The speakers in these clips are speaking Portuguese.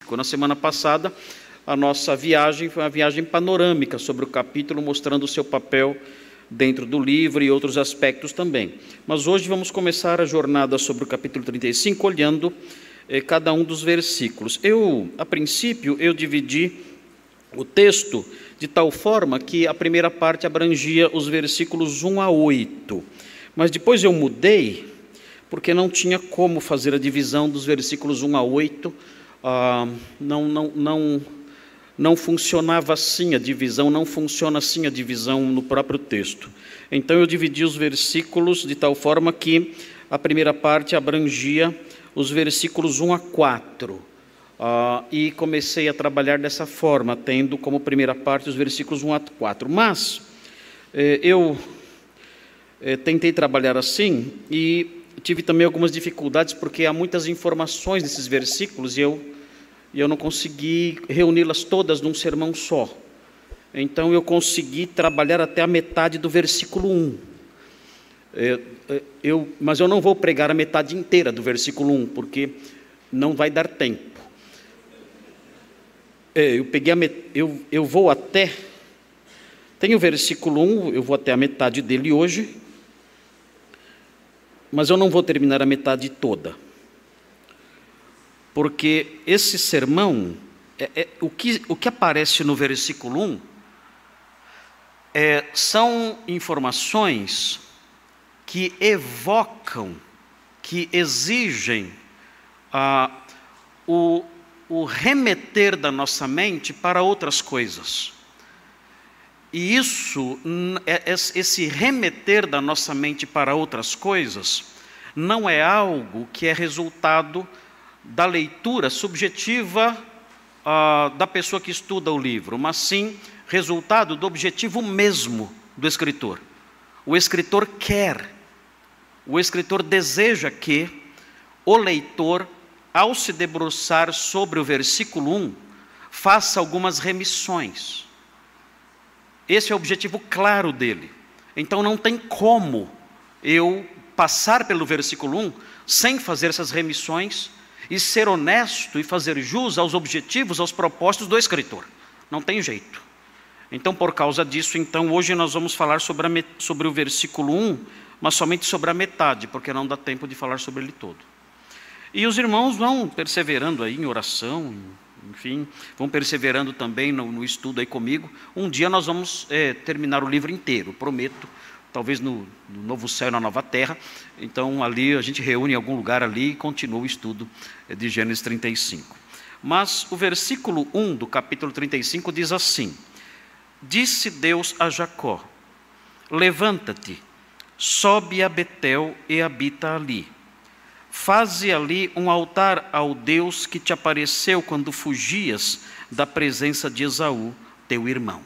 específico. Na semana passada, a nossa viagem foi uma viagem panorâmica sobre o capítulo, mostrando o seu papel dentro do livro e outros aspectos também. Mas hoje vamos começar a jornada sobre o capítulo 35, olhando cada um dos versículos. A princípio, eu dividi o texto de tal forma que a primeira parte abrangia os versículos 1 a 8. Mas depois eu mudei, porque não tinha como fazer a divisão dos versículos 1 a 8. Não funcionava assim a divisão, não funciona assim a divisão no próprio texto. Então eu dividi os versículos de tal forma que a primeira parte abrangia os versículos 1 a 4. E comecei a trabalhar dessa forma, tendo como primeira parte os versículos 1 a 4. Mas eu tentei trabalhar assim e tive também algumas dificuldades, porque há muitas informações nesses versículos e eu não consegui reuni-las todas num sermão só. Então eu consegui trabalhar até a metade do versículo 1. Mas eu não vou pregar a metade inteira do versículo 1, porque não vai dar tempo. Eu vou até... Tem o versículo 1, eu vou até a metade dele hoje, mas eu não vou terminar a metade toda. Porque esse sermão, o que aparece no versículo 1, são informações que evocam, que exigem o remeter da nossa mente para outras coisas. E esse remeter da nossa mente para outras coisas não é algo que é resultado da leitura subjetiva da pessoa que estuda o livro, mas sim resultado do objetivo mesmo do escritor. O escritor deseja que o leitor, ao se debruçar sobre o versículo 1, faça algumas remissões. Esse é o objetivo claro dele. Então não tem como eu passar pelo versículo 1 sem fazer essas remissões e ser honesto e fazer jus aos objetivos, aos propósitos do escritor. Não tem jeito. Então, por causa disso, hoje nós vamos falar sobre o versículo 1, mas somente sobre a metade, porque não dá tempo de falar sobre ele todo. E os irmãos vão perseverando aí em oração, enfim, vão perseverando também no estudo aí comigo. Um dia nós vamos terminar o livro inteiro, prometo, talvez no novo céu e na nova terra. Então ali a gente reúne em algum lugar ali e continua o estudo de Gênesis 35. Mas o versículo 1 do capítulo 35 diz assim: Disse Deus a Jacó: Levanta-te, sobe a Betel e habita ali. Faze ali um altar ao Deus que te apareceu quando fugias da presença de Esaú, teu irmão.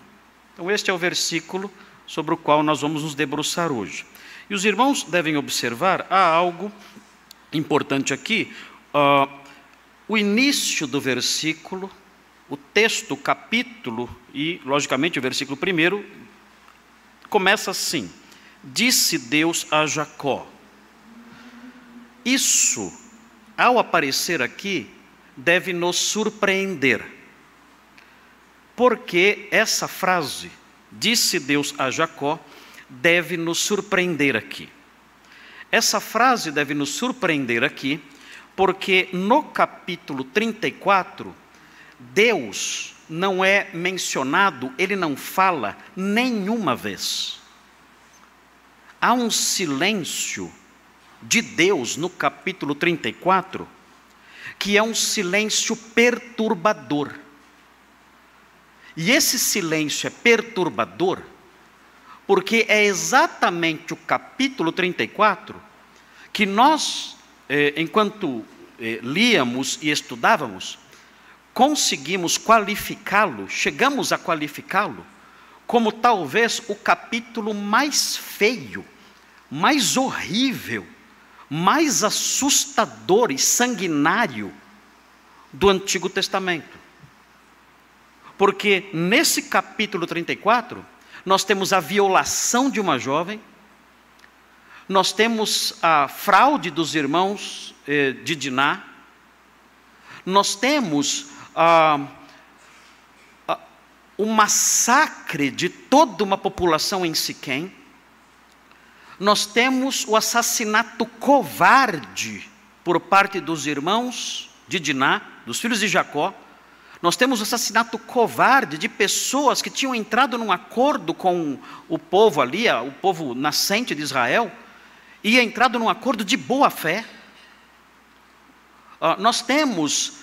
Então este é o versículo sobre o qual nós vamos nos debruçar hoje. E os irmãos devem observar, há algo importante aqui, o início do versículo, o texto, o capítulo e, logicamente, o versículo 1, começa assim: Disse Deus a Jacó. Isso, ao aparecer aqui, deve nos surpreender, porque essa frase, disse Deus a Jacó, deve nos surpreender aqui. Essa frase deve nos surpreender aqui, porque no capítulo 34, Deus não é mencionado, ele não fala nenhuma vez. Há um silêncio de Deus no capítulo 34, que é um silêncio perturbador. E esse silêncio é perturbador, porque é exatamente o capítulo 34 que nós, enquanto líamos e estudávamos, conseguimos qualificá-lo, chegamos a qualificá-lo como talvez o capítulo mais feio, mais horrível, mais assustador e sanguinário do Antigo Testamento. Porque nesse capítulo 34, nós temos a violação de uma jovem, nós temos a fraude dos irmãos de Diná, nós temos o massacre de toda uma população em Siquém. Nós temos o assassinato covarde por parte dos irmãos de Diná, dos filhos de Jacó. Nós temos o assassinato covarde de pessoas que tinham entrado num acordo com o povo ali, o povo nascente de Israel, e entrado num acordo de boa fé. Nós temos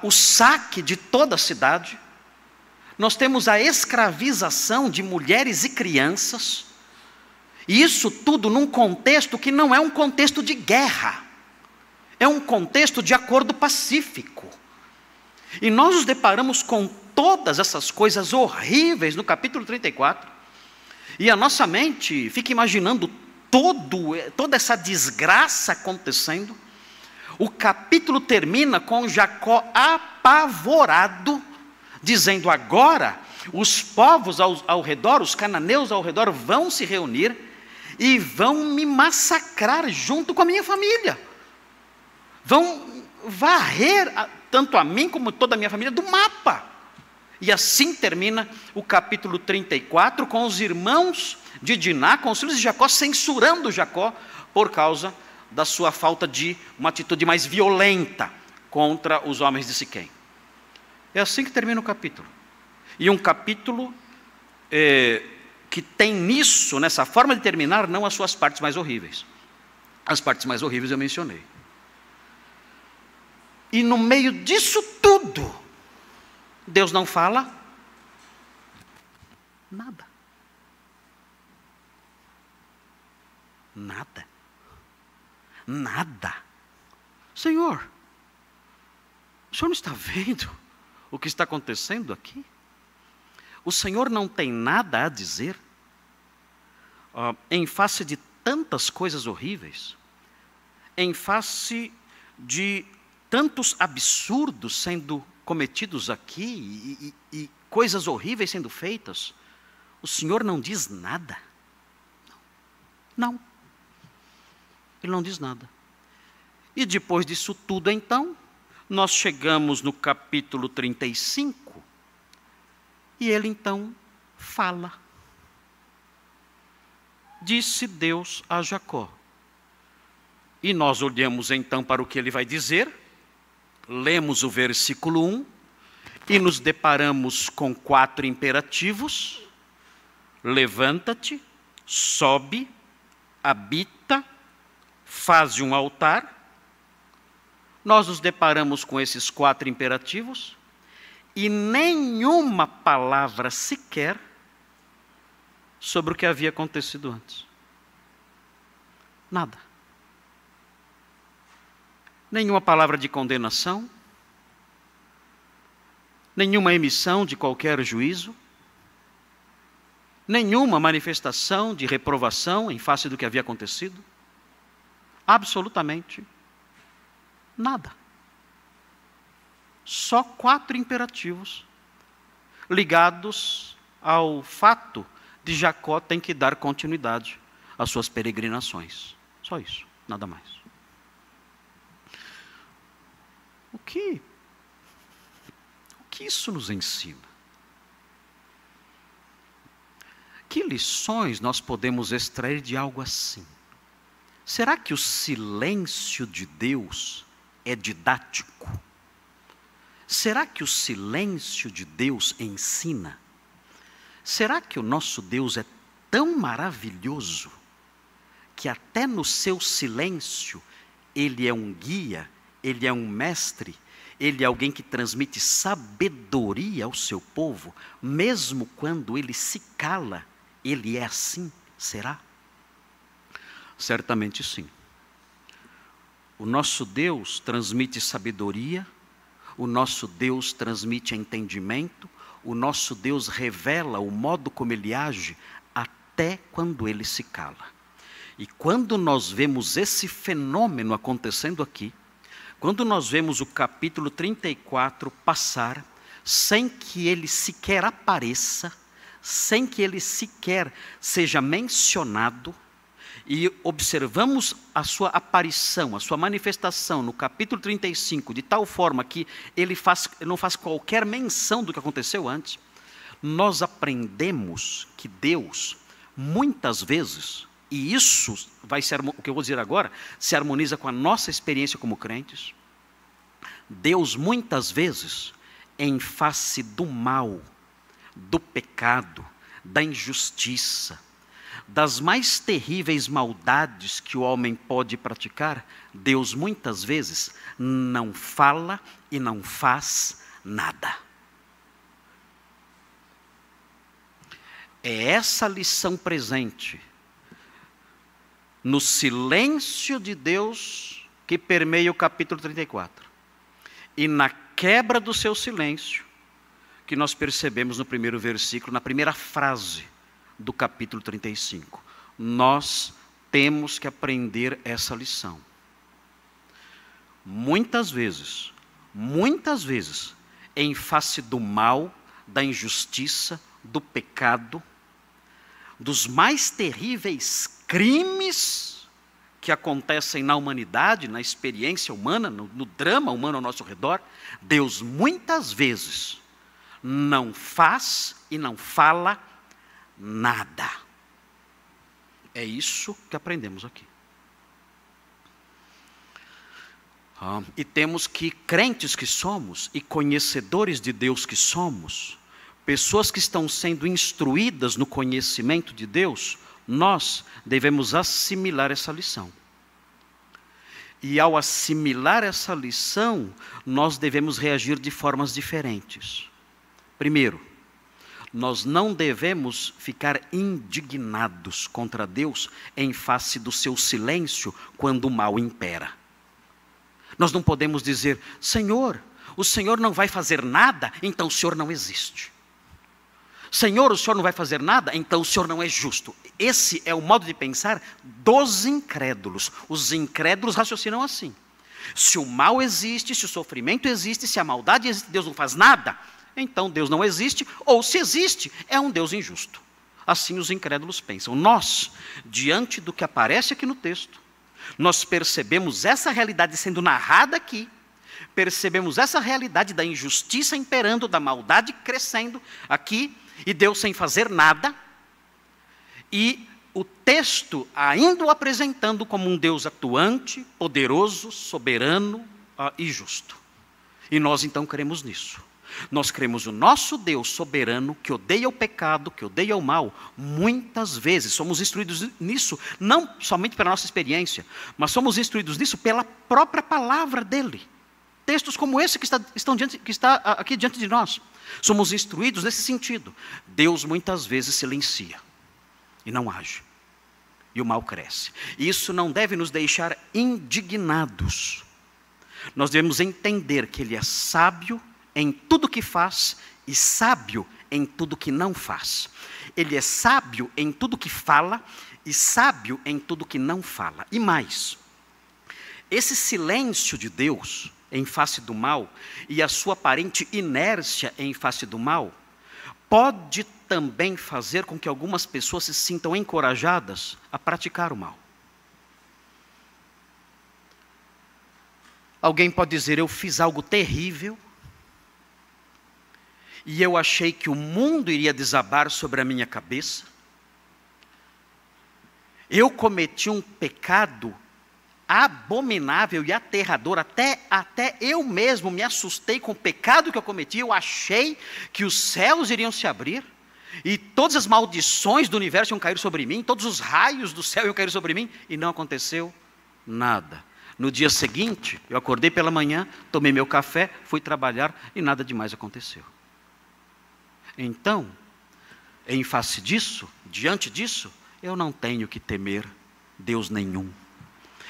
o saque de toda a cidade. Nós temos a escravização de mulheres e crianças. E isso tudo num contexto que não é um contexto de guerra. É um contexto de acordo pacífico. E nós nos deparamos com todas essas coisas horríveis no capítulo 34. E a nossa mente fica imaginando toda essa desgraça acontecendo. O capítulo termina com Jacó apavorado, dizendo: agora os povos ao redor, os cananeus ao redor, vão se reunir e vão me massacrar junto com a minha família. Vão varrer tanto a mim como toda a minha família do mapa. E assim termina o capítulo 34, com os irmãos de Diná, com os filhos de Jacó, censurando Jacó por causa da sua falta de uma atitude mais violenta contra os homens de Siquém. É assim que termina o capítulo. E um capítulo que tem nisso, nessa forma de terminar, não as suas partes mais horríveis. As partes mais horríveis eu mencionei. E no meio disso tudo, Deus não fala nada. Nada. Nada. Senhor, o Senhor não está vendo o que está acontecendo aqui? O Senhor não tem nada a dizer? Em face de tantas coisas horríveis, em face de tantos absurdos sendo cometidos aqui e coisas horríveis sendo feitas, o Senhor não diz nada? Não. Ele não diz nada. E depois disso tudo, então, nós chegamos no capítulo 35, e ele então fala. Disse Deus a Jacó. E nós olhamos então para o que ele vai dizer, lemos o versículo 1, e nos deparamos com 4 imperativos: levanta-te, sobe, habita, faze um altar. Nós nos deparamos com esses 4 imperativos, e nenhuma palavra sequer sobre o que havia acontecido antes. Nada. Nenhuma palavra de condenação, nenhuma emissão de qualquer juízo, nenhuma manifestação de reprovação em face do que havia acontecido. Absolutamente nada. Só 4 imperativos ligados ao fato de Jacó ter que dar continuidade às suas peregrinações. Só isso, nada mais. O que isso nos ensina? Que lições nós podemos extrair de algo assim? Será que o silêncio de Deus é didático? Será que o silêncio de Deus ensina? Será que o nosso Deus é tão maravilhoso que até no seu silêncio Ele é um guia, Ele é um mestre, Ele é alguém que transmite sabedoria ao seu povo, mesmo quando Ele se cala, Ele é assim? Será? Certamente sim. O nosso Deus transmite sabedoria, o nosso Deus transmite entendimento, o nosso Deus revela o modo como Ele age até quando Ele se cala. E quando nós vemos esse fenômeno acontecendo aqui, quando nós vemos o capítulo 34 passar, sem que ele sequer apareça, sem que ele sequer seja mencionado, e observamos a sua aparição, a sua manifestação no capítulo 35, de tal forma que ele não faz qualquer menção do que aconteceu antes, nós aprendemos que Deus, muitas vezes, e isso vai ser o que eu vou dizer agora, se harmoniza com a nossa experiência como crentes, Deus muitas vezes, em face do mal, do pecado, da injustiça, das mais terríveis maldades que o homem pode praticar, Deus muitas vezes não fala e não faz nada. É essa lição presente no silêncio de Deus que permeia o capítulo 34. E na quebra do seu silêncio, que nós percebemos no primeiro versículo, na primeira frase do capítulo 35. Nós temos que aprender essa lição. Muitas vezes, em face do mal, da injustiça, do pecado, dos mais terríveis crimes que acontecem na humanidade, na experiência humana, no drama humano ao nosso redor, Deus muitas vezes não faz e não fala nada. É isso que aprendemos aqui. E temos que, crentes que somos, e conhecedores de Deus que somos, pessoas que estão sendo instruídas no conhecimento de Deus, nós devemos assimilar essa lição. E ao assimilar essa lição, nós devemos reagir de formas diferentes. Primeiro, nós não devemos ficar indignados contra Deus em face do seu silêncio quando o mal impera. Nós não podemos dizer, Senhor, o Senhor não vai fazer nada, então o Senhor não existe. Senhor, o Senhor não vai fazer nada, então o Senhor não é justo. Esse é o modo de pensar dos incrédulos. Os incrédulos raciocinam assim. Se o mal existe, se o sofrimento existe, se a maldade existe, Deus não faz nada, então Deus não existe, ou se existe, é um Deus injusto. Assim os incrédulos pensam. Nós, diante do que aparece aqui no texto, nós percebemos essa realidade sendo narrada aqui, percebemos essa realidade da injustiça imperando, da maldade crescendo aqui, e Deus sem fazer nada, e o texto ainda o apresentando como um Deus atuante, poderoso, soberano e justo. E nós então cremos nisso. Nós cremos o nosso Deus soberano, que odeia o pecado, que odeia o mal. Muitas vezes somos instruídos nisso, não somente pela nossa experiência, mas somos instruídos nisso pela própria palavra dele. Textos como esse que está aqui diante de nós. Somos instruídos nesse sentido. Deus muitas vezes silencia e não age. E o mal cresce. Isso não deve nos deixar indignados. Nós devemos entender que Ele é sábio em tudo que faz e sábio em tudo que não faz. Ele é sábio em tudo que fala e sábio em tudo que não fala. E mais, esse silêncio de Deus em face do mal e a sua aparente inércia em face do mal pode também fazer com que algumas pessoas se sintam encorajadas a praticar o mal. Alguém pode dizer, eu fiz algo terrível e eu achei que o mundo iria desabar sobre a minha cabeça. Eu cometi um pecado abominável e aterrador, até eu mesmo me assustei com o pecado que eu cometi, eu achei que os céus iriam se abrir, e todas as maldições do universo iam cair sobre mim, todos os raios do céu iam cair sobre mim, e não aconteceu nada. No dia seguinte, eu acordei pela manhã, tomei meu café, fui trabalhar, e nada demais aconteceu. Então, em face disso, diante disso, eu não tenho que temer Deus nenhum.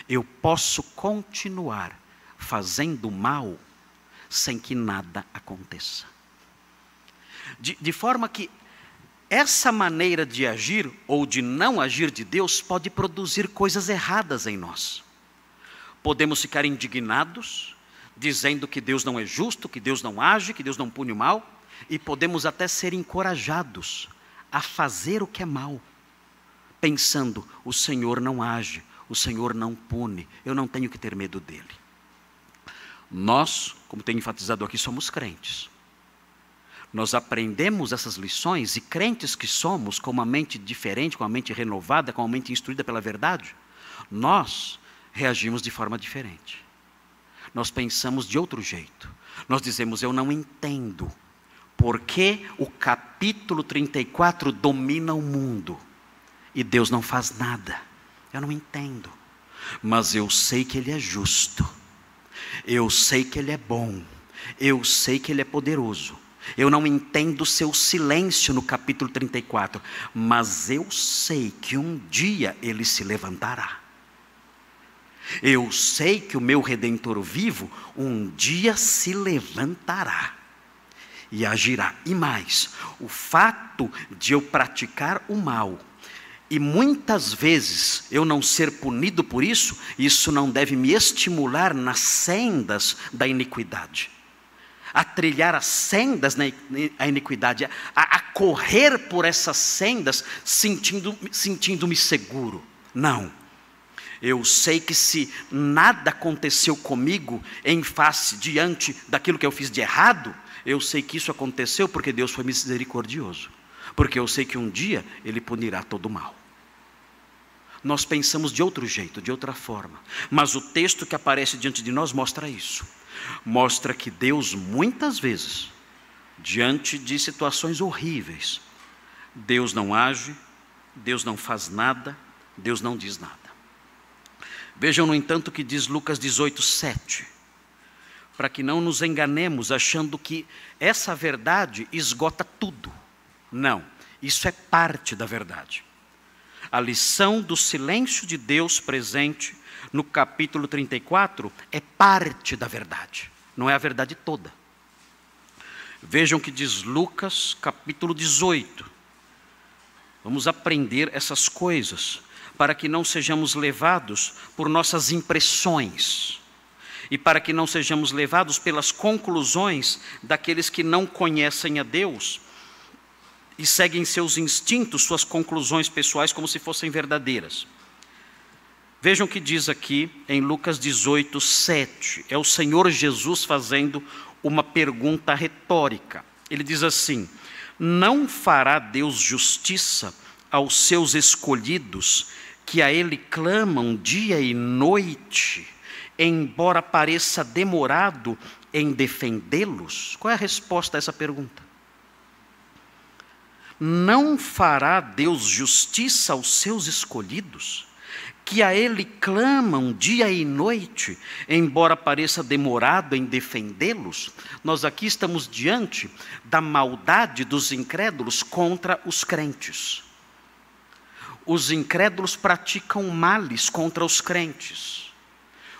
Eu posso continuar fazendo mal sem que nada aconteça. De forma que essa maneira de agir ou de não agir de Deus pode produzir coisas erradas em nós. Podemos ficar indignados, dizendo que Deus não é justo, que Deus não age, que Deus não pune o mal, e podemos até ser encorajados a fazer o que é mal, pensando: o Senhor não age, o Senhor não pune, eu não tenho que ter medo dele. Nós, como tenho enfatizado aqui, somos crentes. Nós aprendemos essas lições, e crentes que somos, com uma mente diferente, com uma mente renovada, com uma mente instruída pela verdade, nós reagimos de forma diferente. Nós pensamos de outro jeito. Nós dizemos: eu não entendo porque o capítulo 34 domina o mundo e Deus não faz nada. Eu não entendo, mas eu sei que Ele é justo, eu sei que Ele é bom, eu sei que Ele é poderoso. Eu não entendo o seu silêncio no capítulo 34, mas eu sei que um dia Ele se levantará. Eu sei que o meu Redentor vivo um dia se levantará e agirá. E mais, o fato de eu praticar o mal e muitas vezes eu não ser punido por isso, isso não deve me estimular nas sendas da iniquidade, a trilhar as sendas da iniquidade, a correr por essas sendas sentindo-me seguro. Não. Eu sei que se nada aconteceu comigo em face, diante daquilo que eu fiz de errado, eu sei que isso aconteceu porque Deus foi misericordioso. Porque eu sei que um dia Ele punirá todo o mal. Nós pensamos de outro jeito, de outra forma. Mas o texto que aparece diante de nós mostra isso. Mostra que Deus, muitas vezes, diante de situações horríveis, Deus não age, Deus não faz nada, Deus não diz nada. Vejam, no entanto, o que diz Lucas 18:7. Para que não nos enganemos achando que essa verdade esgota tudo. Não, isso é parte da verdade. A lição do silêncio de Deus presente no capítulo 34 é parte da verdade, não é a verdade toda. Vejam o que diz Lucas capítulo 18. Vamos aprender essas coisas para que não sejamos levados por nossas impressões e para que não sejamos levados pelas conclusões daqueles que não conhecem a Deus e seguem seus instintos, suas conclusões pessoais como se fossem verdadeiras. Vejam o que diz aqui em Lucas 18:7. É o Senhor Jesus fazendo uma pergunta retórica. Ele diz assim: não fará Deus justiça aos seus escolhidos, que a Ele clamam dia e noite, embora pareça demorado em defendê-los? Qual é a resposta a essa pergunta? Não fará Deus justiça aos seus escolhidos, que a Ele clamam dia e noite, embora pareça demorado em defendê-los? Nós aqui estamos diante da maldade dos incrédulos contra os crentes. Os incrédulos praticam males contra os crentes.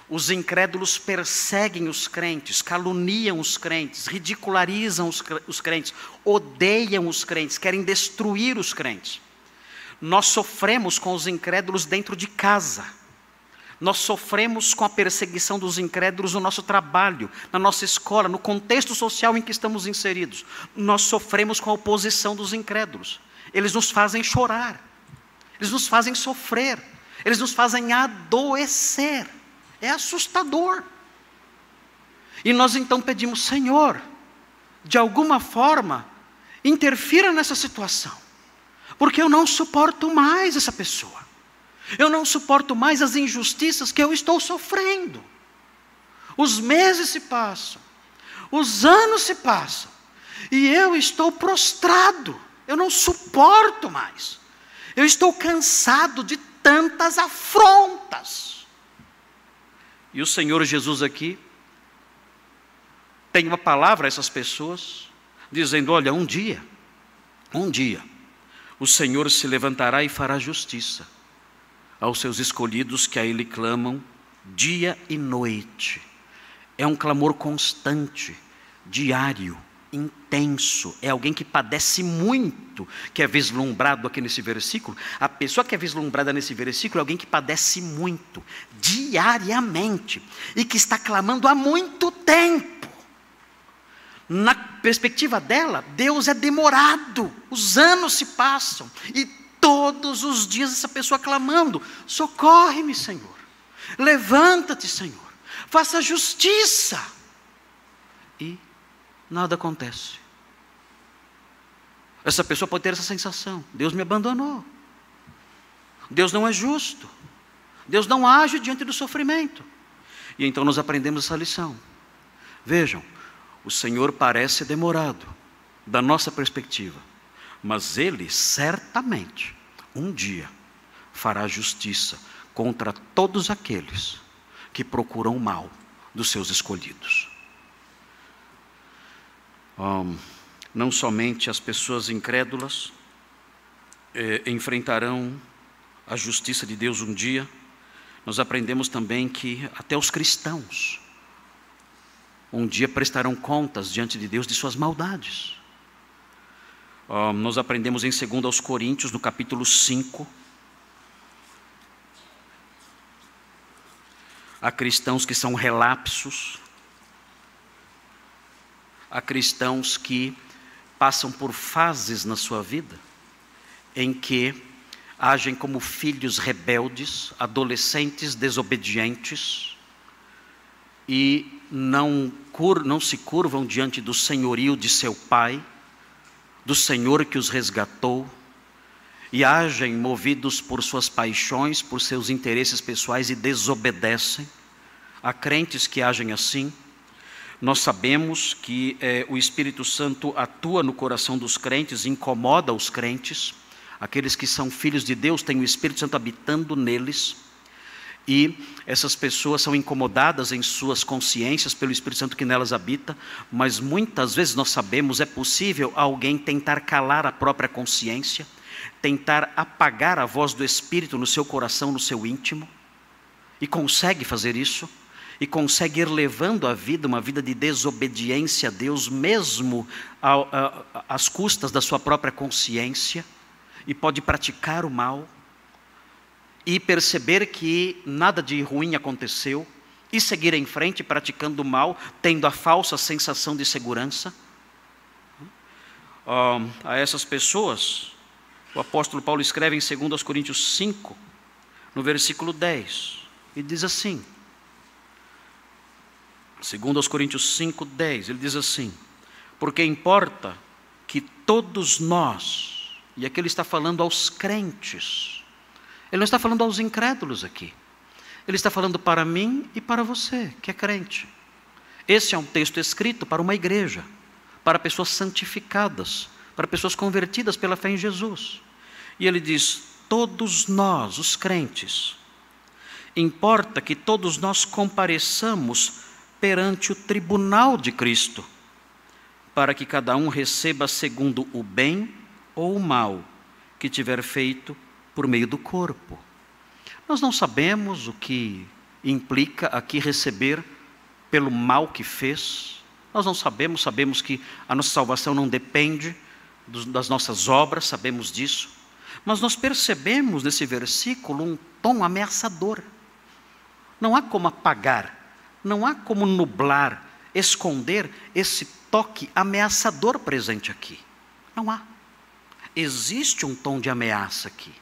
Os incrédulos perseguem os crentes, caluniam os crentes, ridicularizam os crentes, odeiam os crentes, querem destruir os crentes. Nós sofremos com os incrédulos dentro de casa. Nós sofremos com a perseguição dos incrédulos no nosso trabalho, na nossa escola, no contexto social em que estamos inseridos. Nós sofremos com a oposição dos incrédulos. Eles nos fazem chorar, eles nos fazem sofrer, eles nos fazem adoecer. É assustador. E nós então pedimos: Senhor, de alguma forma, interfira nessa situação, porque eu não suporto mais essa pessoa. Eu não suporto mais as injustiças que eu estou sofrendo. Os meses se passam, os anos se passam, e eu estou prostrado. Eu não suporto mais. Eu estou cansado de tantas afrontas. E o Senhor Jesus aqui tem uma palavra a essas pessoas, dizendo: olha, um dia, o Senhor se levantará e fará justiça aos seus escolhidos, que a Ele clamam dia e noite. É um clamor constante, diário, intenso. É alguém que padece muito, que é vislumbrado aqui nesse versículo. A pessoa que é vislumbrada nesse versículo é alguém que padece muito, diariamente, e que está clamando há muito tempo. Na perspectiva dela, Deus é demorado, os anos se passam, e Todos os dias essa pessoa clamando: socorre-me, Senhor. Levanta-te, Senhor. Faça justiça. E nada acontece. Essa pessoa pode ter essa sensação: Deus me abandonou. Deus não é justo. Deus não age diante do sofrimento. E então nós aprendemos essa lição. Vejam, o Senhor parece demorado, da nossa perspectiva, mas Ele certamente, um dia, fará justiça contra todos aqueles que procuram o mal dos seus escolhidos. Não somente as pessoas incrédulas enfrentarão a justiça de Deus um dia, nós aprendemos também que até os cristãos um dia prestarão contas diante de Deus de suas maldades. Nós aprendemos em 2 Coríntios, no capítulo 5, há cristãos que são relapsos, há cristãos que passam por fases na sua vida em que agem como filhos rebeldes, adolescentes desobedientes, e não se curvam diante do senhorio de seu pai, do Senhor que os resgatou, e agem movidos por suas paixões, por seus interesses pessoais, e desobedecem. Há crentes que agem assim. Nós sabemos que o Espírito Santo atua no coração dos crentes, incomoda os crentes. Aqueles que são filhos de Deus têm o Espírito Santo habitando neles, e essas pessoas são incomodadas em suas consciências pelo Espírito Santo que nelas habita, mas muitas vezes nós sabemos, é possível alguém tentar calar a própria consciência, tentar apagar a voz do Espírito no seu coração, no seu íntimo, e consegue fazer isso, e consegue ir levando a vida, uma vida de desobediência a Deus, mesmo às custas da sua própria consciência, e pode praticar o mal, e perceber que nada de ruim aconteceu, e seguir em frente praticando o mal, tendo a falsa sensação de segurança. A essas pessoas, o apóstolo Paulo escreve em 2 Coríntios 5, no versículo 10, e diz assim, 2 Coríntios 5, 10, ele diz assim: porque importa que todos nós, e aqui ele está falando aos crentes, ele não está falando aos incrédulos aqui, ele está falando para mim e para você, que é crente. Esse é um texto escrito para uma igreja, para pessoas santificadas, para pessoas convertidas pela fé em Jesus. E ele diz: todos nós, os crentes, importa que todos nós compareçamos perante o tribunal de Cristo, para que cada um receba segundo o bem ou o mal que tiver feito por meio do corpo. Nós não sabemos o que implica aqui receber pelo mal que fez. Nós não sabemos, sabemos que a nossa salvação não depende das nossas obras, sabemos disso. Mas nós percebemos nesse versículo um tom ameaçador. Não há como apagar, não há como nublar, esconder esse toque ameaçador presente aqui. Não há. Existe um tom de ameaça aqui.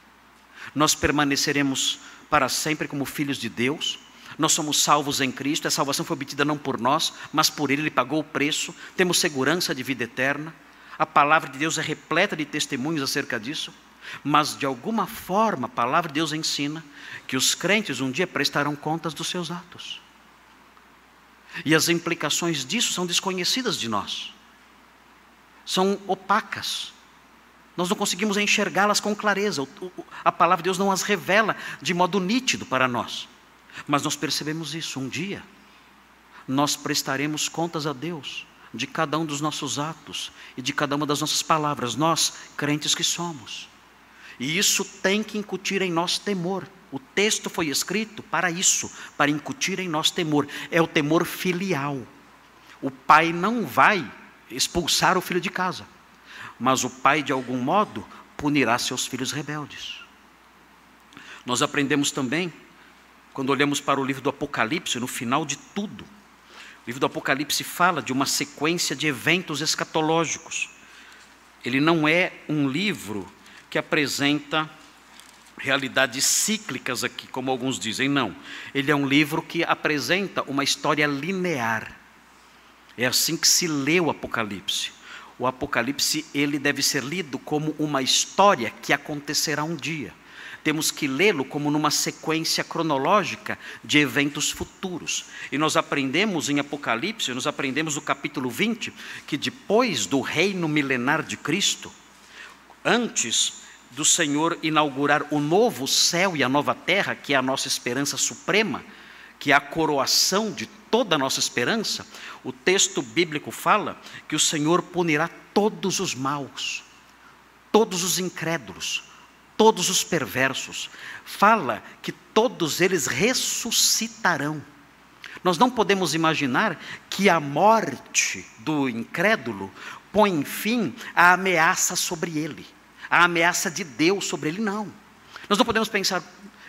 Nós permaneceremos para sempre como filhos de Deus. Nós somos salvos em Cristo. A salvação foi obtida não por nós, mas por Ele. Ele pagou o preço. Temos segurança de vida eterna. A palavra de Deus é repleta de testemunhos acerca disso. Mas de alguma forma a palavra de Deus ensina que os crentes um dia prestarão contas dos seus atos. E as implicações disso são desconhecidas de nós. São opacas. Nós não conseguimos enxergá-las com clareza. A palavra de Deus não as revela de modo nítido para nós. Mas nós percebemos isso. Um dia, nós prestaremos contas a Deus de cada um dos nossos atos e de cada uma das nossas palavras. Nós, crentes que somos. E isso tem que incutir em nós temor. O texto foi escrito para isso, para incutir em nós temor. É o temor filial. O pai não vai expulsar o filho de casa, mas o pai, de algum modo, punirá seus filhos rebeldes. Nós aprendemos também, quando olhamos para o livro do Apocalipse, no final de tudo, o livro do Apocalipse fala de uma sequência de eventos escatológicos. Ele não é um livro que apresenta realidades cíclicas aqui, como alguns dizem. Não, ele é um livro que apresenta uma história linear. É assim que se lê o Apocalipse. O Apocalipse, ele deve ser lido como uma história que acontecerá um dia. Temos que lê-lo como numa sequência cronológica de eventos futuros. E nós aprendemos em Apocalipse, nós aprendemos no capítulo 20, que depois do reino milenar de Cristo, antes do Senhor inaugurar o novo céu e a nova terra, que é a nossa esperança suprema, que é a coroação de toda a nossa esperança, o texto bíblico fala que o Senhor punirá todos os maus, todos os incrédulos, todos os perversos. Fala que todos eles ressuscitarão. Nós não podemos imaginar que a morte do incrédulo põe fim à ameaça sobre ele, a ameaça de Deus sobre ele, não. Nós não podemos pensar,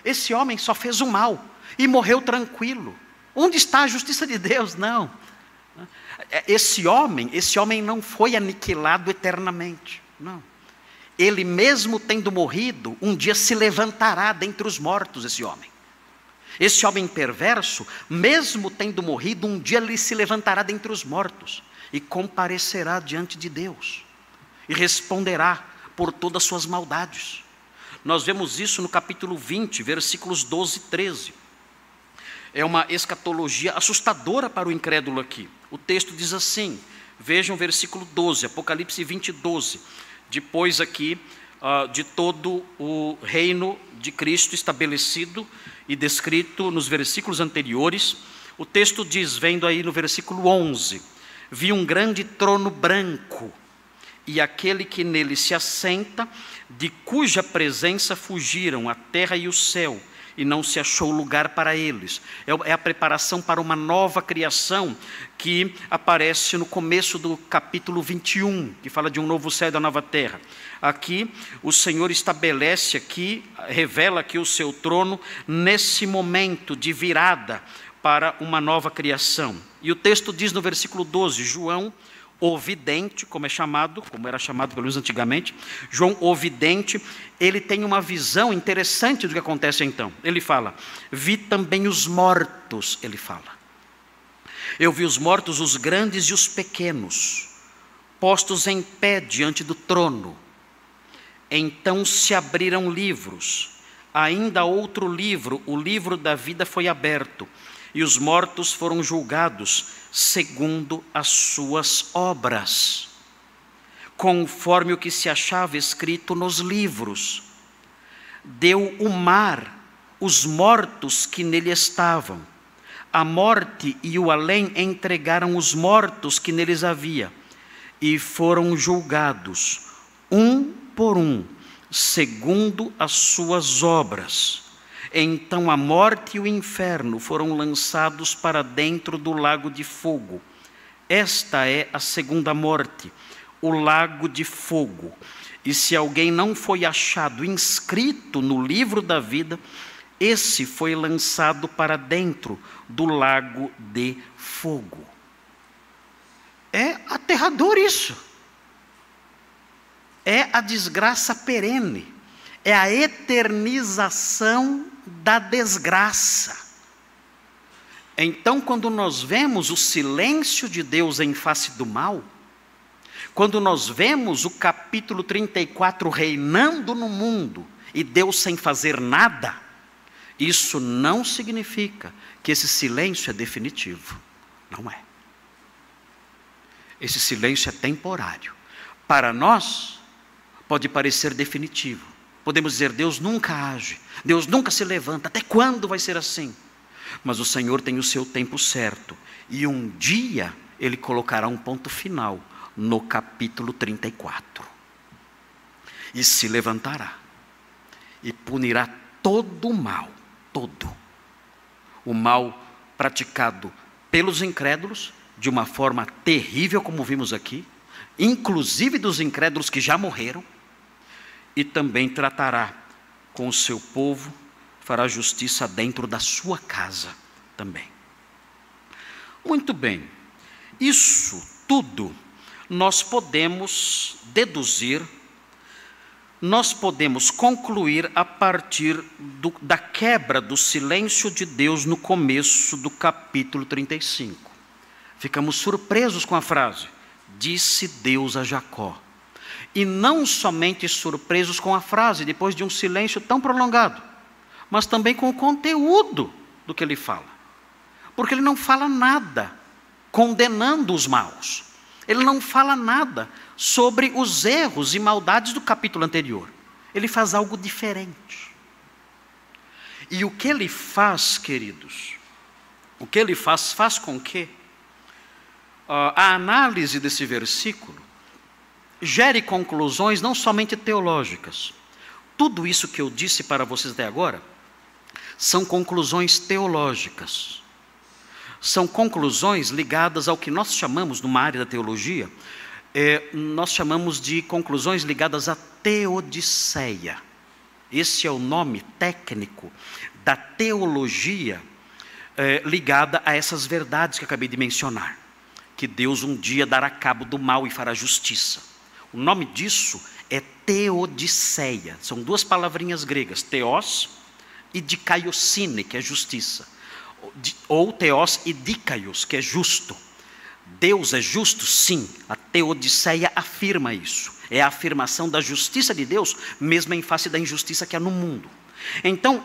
esse homem só fez o mal e morreu tranquilo. Onde está a justiça de Deus? Não. Esse homem não foi aniquilado eternamente, não. Ele mesmo tendo morrido, um dia se levantará dentre os mortos, esse homem. Esse homem perverso, mesmo tendo morrido, um dia ele se levantará dentre os mortos e comparecerá diante de Deus e responderá por todas as suas maldades. Nós vemos isso no capítulo 20, versículos 12 e 13. É uma escatologia assustadora para o incrédulo aqui. O texto diz assim, vejam o versículo 12, Apocalipse 20, 12. Depois aqui de todo o reino de Cristo estabelecido e descrito nos versículos anteriores, o texto diz, vendo aí no versículo 11, vi um grande trono branco, e aquele que nele se assenta, de cuja presença fugiram a terra e o céu, e não se achou lugar para eles. É a preparação para uma nova criação que aparece no começo do capítulo 21, que fala de um novo céu e da nova terra. Aqui o Senhor estabelece aqui, revela aqui o seu trono nesse momento de virada para uma nova criação. E o texto diz no versículo 12, João, o vidente, como era chamado pelo menos antigamente, João o vidente, ele tem uma visão interessante do que acontece então. Ele fala, vi também os mortos, ele fala. Eu vi os mortos, os grandes e os pequenos, postos em pé diante do trono. Então se abriram livros, ainda outro livro, o livro da vida foi aberto, e os mortos foram julgados segundo as suas obras, conforme o que se achava escrito nos livros. Deu o mar os mortos que nele estavam. A morte e o além entregaram os mortos que neles havia, e foram julgados, um por um, segundo as suas obras. Então a morte e o inferno foram lançados para dentro do lago de fogo. Esta é a segunda morte, o lago de fogo. E se alguém não foi achado inscrito no livro da vida, esse foi lançado para dentro do lago de fogo. É aterrador isso. É a desgraça perene. É a eternização da desgraça. Então, quando nós vemos o silêncio de Deus em face do mal, quando nós vemos o capítulo 34 reinando no mundo e Deus sem fazer nada, isso não significa que esse silêncio é definitivo. Não é. Esse silêncio é temporário. Para nós, pode parecer definitivo. Podemos dizer, Deus nunca age, Deus nunca se levanta, até quando vai ser assim? Mas o Senhor tem o seu tempo certo, e um dia Ele colocará um ponto final no capítulo 34. E se levantará, e punirá todo o mal, todo. O mal praticado pelos incrédulos, de uma forma terrível, como vimos aqui, inclusive dos incrédulos que já morreram, e também tratará com o seu povo, fará justiça dentro da sua casa também. Muito bem, isso tudo nós podemos deduzir nós podemos concluir a partir da quebra do silêncio de Deus no começo do capítulo 35. Ficamos surpresos com a frase, disse Deus a Jacó. E não somente surpresos com a frase, depois de um silêncio tão prolongado, mas também com o conteúdo do que ele fala. Porque ele não fala nada condenando os maus. Ele não fala nada sobre os erros e maldades do capítulo anterior. Ele faz algo diferente. E o que ele faz, queridos, o que ele faz com que a análise desse versículo gere conclusões não somente teológicas. Tudo isso que eu disse para vocês até agora são conclusões teológicas. São conclusões ligadas ao que nós chamamos, numa área da teologia, nós chamamos de conclusões ligadas à teodiceia. Esse é o nome técnico da teologia ligada a essas verdades que acabei de mencionar. Que Deus um dia dará cabo do mal e fará justiça. O nome disso é teodiceia. São duas palavrinhas gregas, theos e dikaiosine, que é justiça. Ou theos e dikaios, que é justo. Deus é justo? Sim. A teodiceia afirma isso. É a afirmação da justiça de Deus, mesmo em face da injustiça que há no mundo. Então,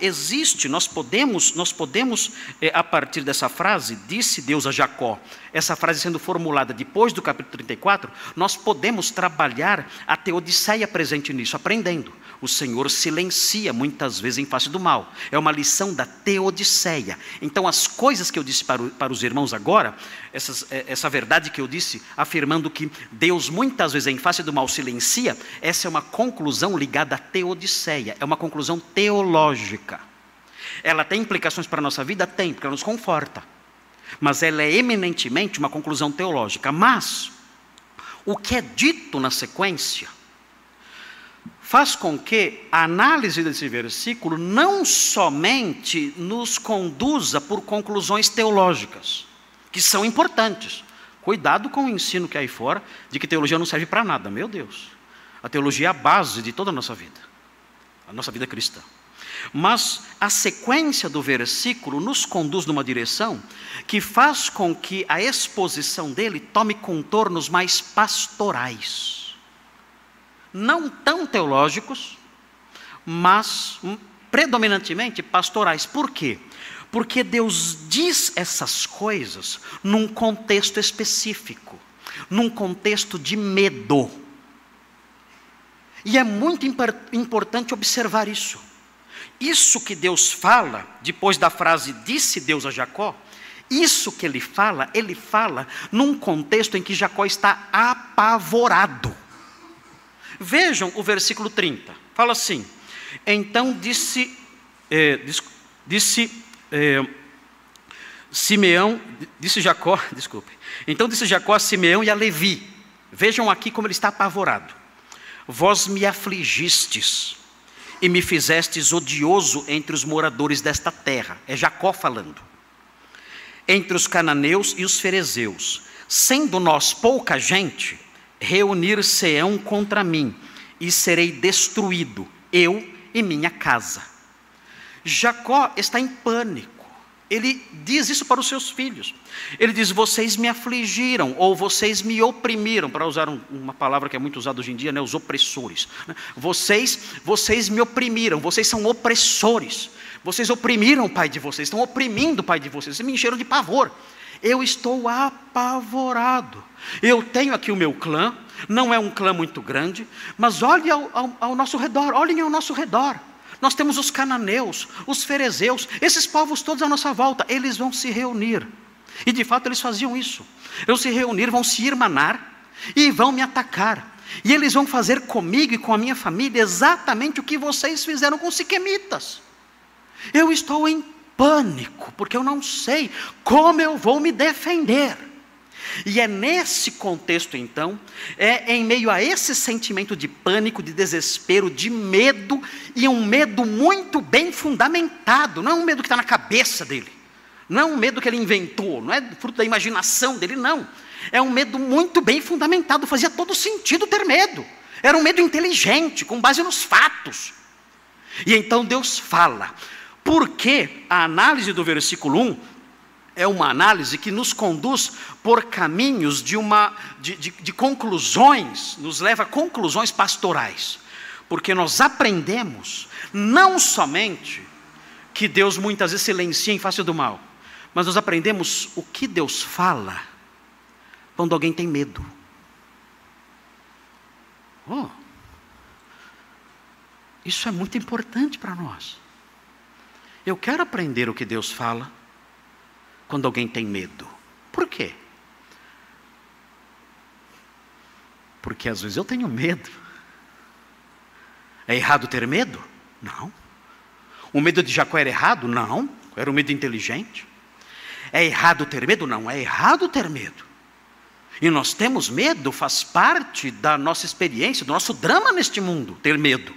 nós podemos, a partir dessa frase, disse Deus a Jacó, essa frase sendo formulada depois do capítulo 34, nós podemos trabalhar a teodiceia presente nisso, aprendendo. O Senhor silencia muitas vezes em face do mal. É uma lição da teodiceia. Então, as coisas que eu disse para os irmãos agora, essa verdade que eu disse, afirmando que Deus muitas vezes em face do mal silencia, essa é uma conclusão ligada à teodiceia. É uma conclusão teológica. Ela tem implicações para a nossa vida? Tem, porque ela nos conforta. Mas ela é eminentemente uma conclusão teológica. Mas, o que é dito na sequência faz com que a análise desse versículo não somente nos conduza por conclusões teológicas, que são importantes. Cuidado com o ensino que há aí fora, de que teologia não serve para nada. Meu Deus, a teologia é a base de toda a nossa vida cristã. Mas a sequência do versículo nos conduz numa direção que faz com que a exposição dele tome contornos mais pastorais. Não tão teológicos, mas predominantemente pastorais. Por quê? Porque Deus diz essas coisas num contexto específico, num contexto de medo. E é muito importante observar isso. Isso que Deus fala, depois da frase, disse Deus a Jacó, isso que ele fala num contexto em que Jacó está apavorado. Vejam o versículo 30, fala assim, então disse Jacó a Simeão e a Levi, vejam aqui como ele está apavorado. Vós me afligistes e me fizestes odioso entre os moradores desta terra, é Jacó falando, entre os cananeus e os ferezeus, sendo nós pouca gente, reunir-se-ão contra mim, e serei destruído, eu e minha casa. Jacó está em pânico. Ele diz isso para os seus filhos. Ele diz, vocês me afligiram, ou vocês me oprimiram, para usar uma palavra que é muito usada hoje em dia, né, os opressores. Vocês me oprimiram, vocês são opressores. Vocês oprimiram o pai de vocês, estão oprimindo o pai de vocês, vocês me encheram de pavor. Eu estou apavorado. Eu tenho aqui o meu clã, não é um clã muito grande, mas olhem ao nosso redor, olhem ao nosso redor. Nós temos os cananeus, os ferezeus, esses povos todos à nossa volta, eles vão se reunir. E de fato eles faziam isso. Eles se reunir, vão se irmanar e vão me atacar. E eles vão fazer comigo e com a minha família exatamente o que vocês fizeram com os siquemitas. Eu estou em pânico, porque eu não sei como eu vou me defender. E é nesse contexto então, é em meio a esse sentimento de pânico, de desespero, de medo, e um medo muito bem fundamentado, não é um medo que está na cabeça dele, não é um medo que ele inventou, não é fruto da imaginação dele, não. É um medo muito bem fundamentado, fazia todo sentido ter medo. Era um medo inteligente, com base nos fatos. E então Deus fala. Porque a análise do versículo 1 é uma análise que nos conduz por caminhos de conclusões, nos leva a conclusões pastorais. Porque nós aprendemos não somente que Deus muitas vezes silencia em face do mal, mas nós aprendemos o que Deus fala quando alguém tem medo. Isso é muito importante para nós. Eu quero aprender o que Deus fala quando alguém tem medo. Por quê? Porque às vezes eu tenho medo. É errado ter medo? Não. O medo de Jacó era errado? Não. Era um medo inteligente. É errado ter medo? Não. É errado ter medo. E nós temos medo, faz parte da nossa experiência, do nosso drama neste mundo, ter medo.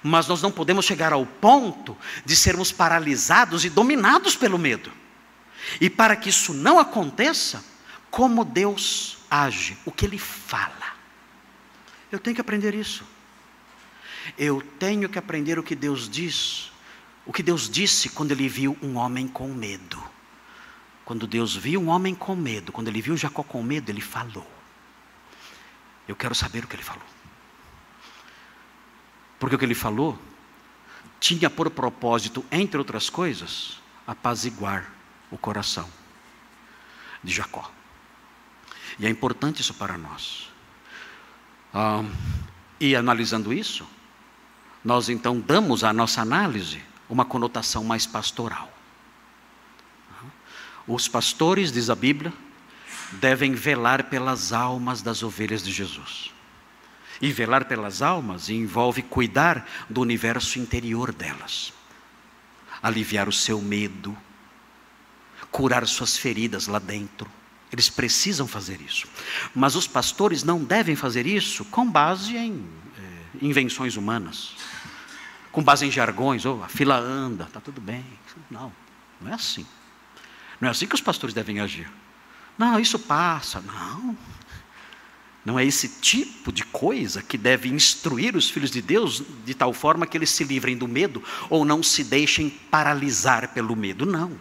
Mas nós não podemos chegar ao ponto de sermos paralisados e dominados pelo medo. E para que isso não aconteça, como Deus age, o que Ele fala. Eu tenho que aprender isso. Eu tenho que aprender o que Deus diz, o que Deus disse quando Ele viu um homem com medo. Quando Deus viu um homem com medo, quando Ele viu Jacó com medo, Ele falou. Eu quero saber o que Ele falou. Porque o que Ele falou tinha por propósito, entre outras coisas, apaziguar o coração de Jacó. E é importante isso para nós. E analisando isso, nós então damos à nossa análise uma conotação mais pastoral. Os pastores, diz a Bíblia, devem velar pelas almas das ovelhas de Jesus. E velar pelas almas envolve cuidar do universo interior delas. Aliviar o seu medo, curar suas feridas lá dentro. Eles precisam fazer isso. Mas os pastores não devem fazer isso com base em invenções humanas. Com base em jargões, a fila anda, está tudo bem. Não é assim. Não é assim que os pastores devem agir. Não, isso passa. Não é esse tipo de coisa que deve instruir os filhos de Deus de tal forma que eles se livrem do medo ou não se deixem paralisar pelo medo. Não.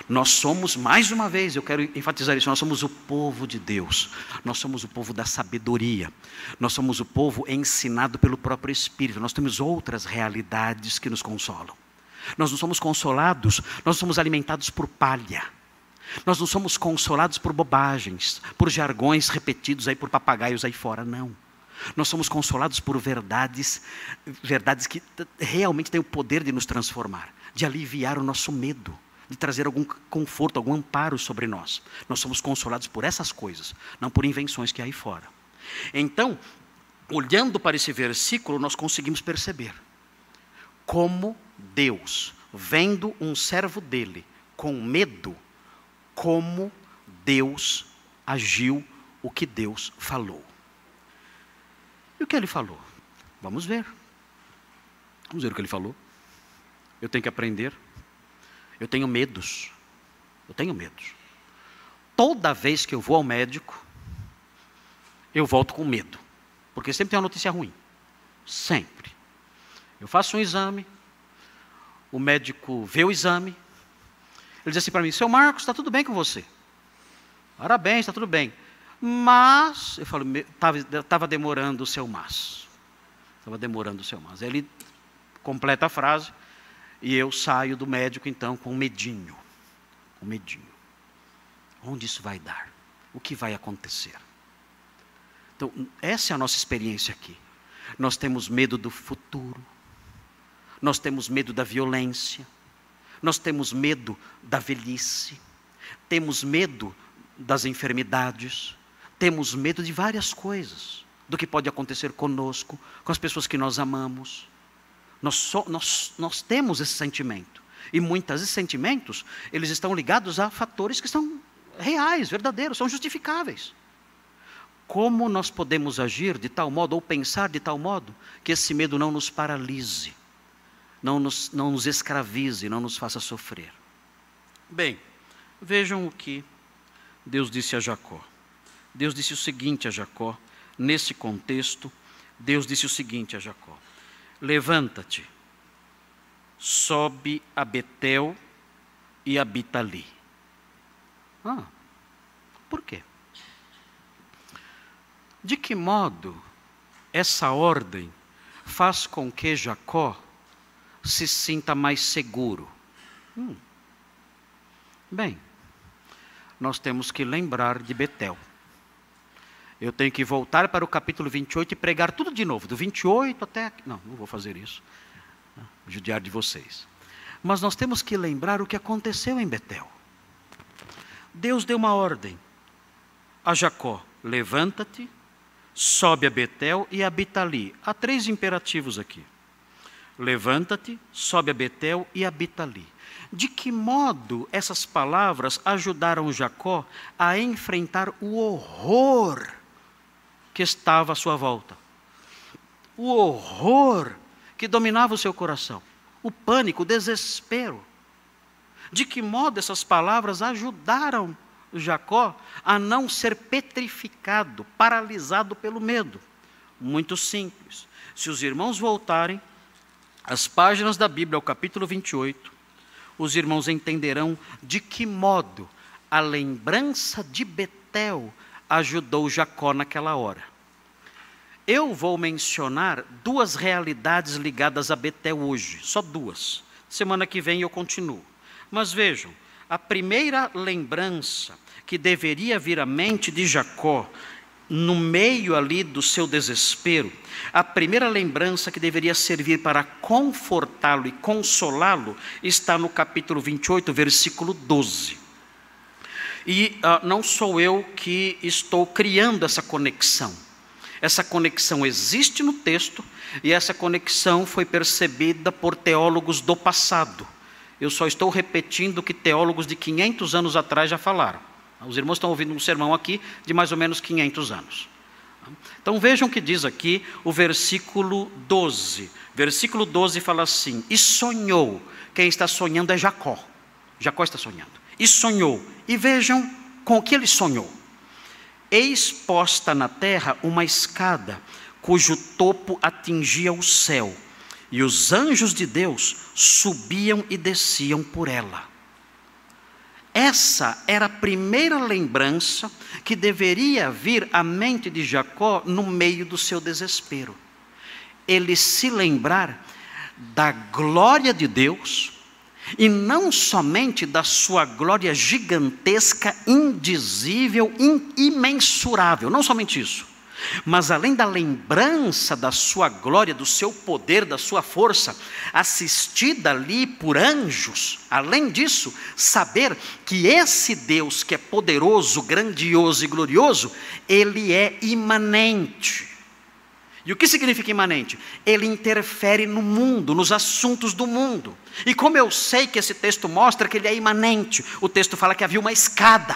Nós somos, mais uma vez, eu quero enfatizar isso, nós somos o povo de Deus. Nós somos o povo da sabedoria. Nós somos o povo ensinado pelo próprio Espírito. Nós temos outras realidades que nos consolam. Nós não somos consolados, nós somos alimentados por palha. Nós não somos consolados por bobagens, por jargões repetidos aí por papagaios aí fora, não. Nós somos consolados por verdades que realmente têm o poder de nos transformar, de aliviar o nosso medo, de trazer algum conforto, algum amparo sobre nós. Nós somos consolados por essas coisas, não por invenções que há aí fora. Então, olhando para esse versículo, nós conseguimos perceber como Deus, vendo um servo dele com medo, como Deus agiu, o que Deus falou. E o que Ele falou? Vamos ver. Vamos ver o que Ele falou. Eu tenho que aprender. Eu tenho medos. Toda vez que eu vou ao médico, eu volto com medo. Porque sempre tem uma notícia ruim. Sempre. Eu faço um exame, o médico vê o exame, ele diz assim para mim: seu Marcos, está tudo bem com você? Parabéns, está tudo bem. Mas, eu falo, estava demorando o seu mas. Aí ele completa a frase e eu saio do médico então com um medinho. Onde isso vai dar? O que vai acontecer? Então, essa é a nossa experiência aqui. Nós temos medo do futuro. Nós temos medo da violência. Nós temos medo da velhice. Temos medo das enfermidades. Temos medo de várias coisas. Do que pode acontecer conosco, com as pessoas que nós amamos. Nós temos esse sentimento. E muitos desses sentimentos, eles estão ligados a fatores que são reais, verdadeiros, são justificáveis. Como nós podemos agir de tal modo, ou pensar de tal modo, que esse medo não nos paralise, não nos escravize, não nos faça sofrer? Bem, vejam o que Deus disse a Jacó. Deus disse o seguinte a Jacó, nesse contexto, Deus disse o seguinte a Jacó: levanta-te, sobe a Betel e habita ali. Por quê? De que modo essa ordem faz com que Jacó se sinta mais seguro? Bem, nós temos que lembrar de Betel. Eu tenho que voltar para o capítulo 28 e pregar tudo de novo, do 28 até... Não vou fazer isso, judiar de vocês. Mas nós temos que lembrar o que aconteceu em Betel. Deus deu uma ordem a Jacó: levanta-te, sobe a Betel e habita ali. Há 3 imperativos aqui. Levanta-te, sobe a Betel e habita ali. De que modo essas palavras ajudaram Jacó a enfrentar o horror que estava à sua volta? O horror que dominava o seu coração. O pânico, o desespero. De que modo essas palavras ajudaram Jacó a não ser petrificado, paralisado pelo medo? Muito simples. Se os irmãos voltarem às páginas da Bíblia, ao capítulo 28, os irmãos entenderão de que modo a lembrança de Betel ajudou Jacó naquela hora. Eu vou mencionar 2 realidades ligadas a Betel hoje, só 2. Semana que vem eu continuo. Mas vejam, a primeira lembrança que deveria vir à mente de Jacó, no meio ali do seu desespero, a primeira lembrança que deveria servir para confortá-lo e consolá-lo, está no capítulo 28, versículo 12. E não sou eu que estou criando essa conexão. Essa conexão existe no texto e essa conexão foi percebida por teólogos do passado. Eu só estou repetindo o que teólogos de 500 anos atrás já falaram. Os irmãos estão ouvindo um sermão aqui de mais ou menos 500 anos. Então vejam o que diz aqui o versículo 12. Versículo 12 fala assim: e sonhou. Quem está sonhando é Jacó. Jacó está sonhando. E sonhou. E vejam com o que ele sonhou. Eis posta na terra uma escada, cujo topo atingia o céu, e os anjos de Deus subiam e desciam por ela. Essa era a primeira lembrança que deveria vir à mente de Jacó no meio do seu desespero. Ele se lembrar da glória de Deus, e não somente da sua glória gigantesca, indizível, imensurável, não somente isso, mas além da lembrança da sua glória, do seu poder, da sua força, assistida ali por anjos. Além disso, saber que esse Deus que é poderoso, grandioso e glorioso, ele é imanente. E o que significa imanente? Ele interfere no mundo, nos assuntos do mundo. E como eu sei que esse texto mostra que ele é imanente, o texto fala que havia uma escada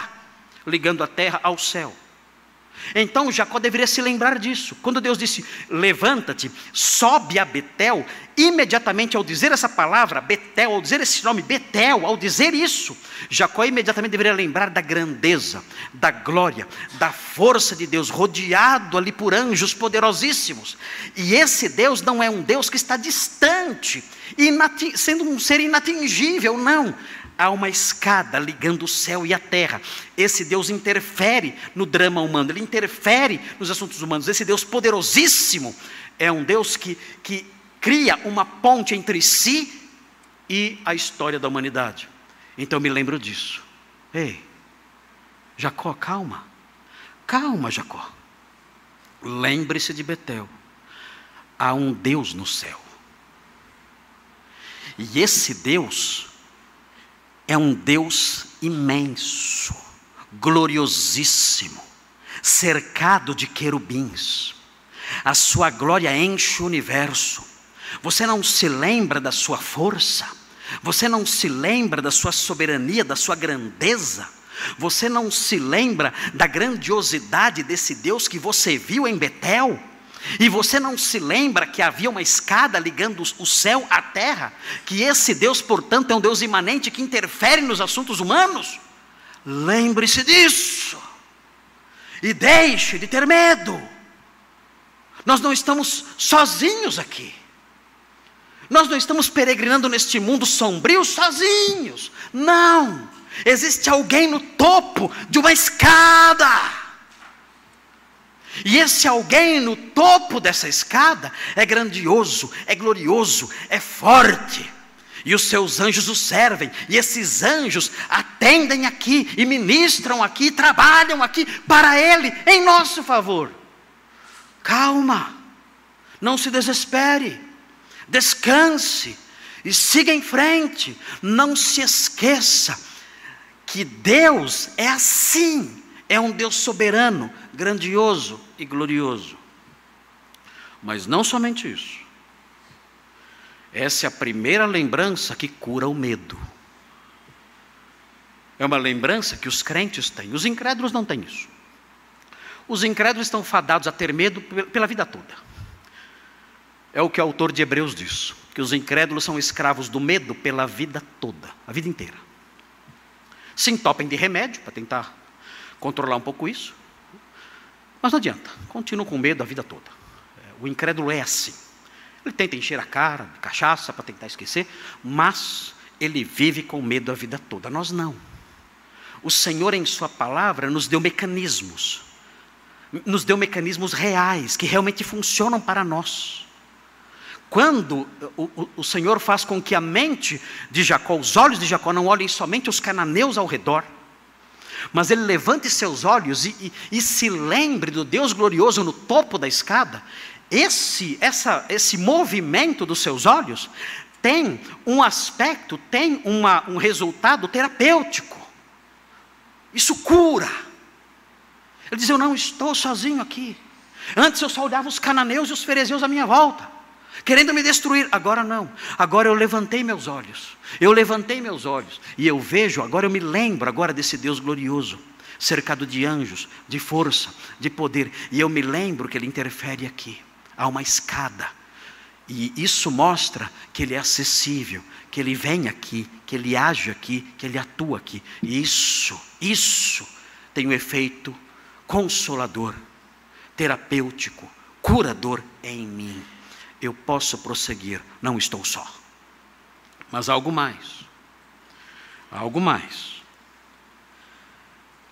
ligando a terra ao céu. Então Jacó deveria se lembrar disso. Quando Deus disse: levanta-te, sobe a Betel, imediatamente ao dizer essa palavra, Betel, ao dizer esse nome, Betel, ao dizer isso, Jacó imediatamente deveria lembrar da grandeza, da glória, da força de Deus, rodeado ali por anjos poderosíssimos. E esse Deus não é um Deus que está distante, sendo um ser inatingível, não. Há uma escada ligando o céu e a terra. Esse Deus interfere no drama humano, ele interfere nos assuntos humanos. Esse Deus poderosíssimo é um Deus que cria uma ponte entre si e a história da humanidade. Então eu me lembro disso. Ei, Jacó, calma. Calma, Jacó. Lembre-se de Betel. Há um Deus no céu. E esse Deus é um Deus imenso, gloriosíssimo, cercado de querubins. A sua glória enche o universo. Você não se lembra da sua força? Você não se lembra da sua soberania, da sua grandeza? Você não se lembra da grandiosidade desse Deus que você viu em Betel? E você não se lembra que havia uma escada ligando o céu à terra? Que esse Deus, portanto, é um Deus imanente que interfere nos assuntos humanos? Lembre-se disso. E deixe de ter medo. Nós não estamos sozinhos aqui. Nós não estamos peregrinando neste mundo sombrio sozinhos. Não. Existe alguém no topo de uma escada. E esse alguém no topo dessa escada é grandioso, é glorioso, é forte. E os seus anjos o servem. E esses anjos atendem aqui, e ministram aqui, e trabalham aqui para Ele, em nosso favor. Calma, não se desespere, descanse e siga em frente. Não se esqueça que Deus é assim, é um Deus soberano, grandioso e glorioso. Mas não somente isso. Essa é a primeira lembrança que cura o medo. É uma lembrança que os crentes têm. Os incrédulos não têm isso. Os incrédulos estão fadados a ter medo pela vida toda. É o que o autor de Hebreus diz, que os incrédulos são escravos do medo pela vida toda, a vida inteira. Se entopem de remédio para tentar controlar um pouco isso, mas não adianta, continuam com medo a vida toda. O incrédulo é assim. Ele tenta encher a cara de cachaça para tentar esquecer, mas ele vive com medo a vida toda. Nós não. O Senhor, em sua palavra, nos deu mecanismos reais, que realmente funcionam para nós. Quando o Senhor faz com que a mente de Jacó, os olhos de Jacó não olhem somente os cananeus ao redor, mas ele levante seus olhos e se lembre do Deus glorioso no topo da escada, esse movimento dos seus olhos tem um aspecto, tem um resultado terapêutico. Isso cura. Ele diz: eu não estou sozinho aqui. Antes eu só olhava os cananeus e os ferezeus à minha volta, querendo me destruir. Agora não. Agora eu levantei meus olhos. E eu vejo, agora eu me lembro agora desse Deus glorioso, cercado de anjos, de força, de poder. E eu me lembro que Ele interfere aqui. Há uma escada. E isso mostra que Ele é acessível, que Ele vem aqui, que Ele age aqui, que Ele atua aqui. E isso tem um efeito consolador, terapêutico, curador em mim. Eu posso prosseguir, não estou só. Mas algo mais.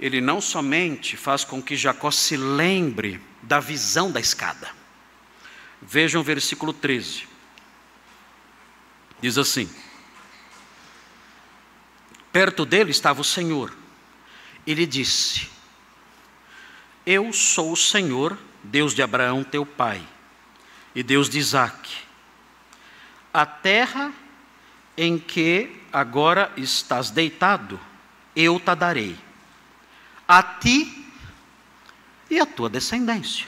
Ele não somente faz com que Jacó se lembre da visão da escada. Vejam o versículo 13. Diz assim: perto dele estava o Senhor. Ele disse: eu sou o Senhor, Deus de Abraão teu pai, e Deus de Isaque. A terra em que agora estás deitado, eu te darei, a ti e a tua descendência.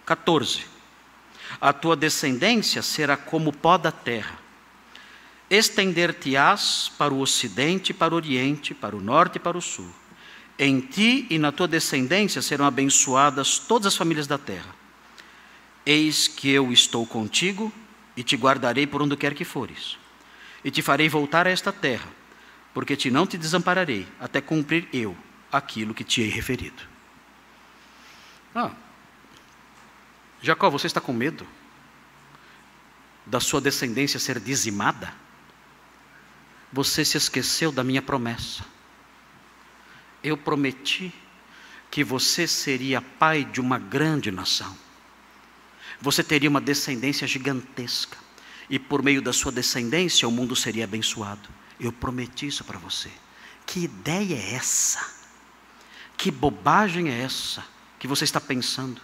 14. A tua descendência será como o pó da terra. Estender-te-ás para o ocidente, para o oriente, para o norte e para o sul. Em ti e na tua descendência serão abençoadas todas as famílias da terra. Eis que eu estou contigo e te guardarei por onde quer que fores. E te farei voltar a esta terra, porque não te desampararei, até cumprir eu aquilo que te hei referido. Jacó, você está com medo da sua descendência ser dizimada? Você se esqueceu da minha promessa. Eu prometi que você seria pai de uma grande nação. Você teria uma descendência gigantesca. E por meio da sua descendência o mundo seria abençoado. Eu prometi isso para você. Que ideia é essa? Que bobagem é essa que você está pensando?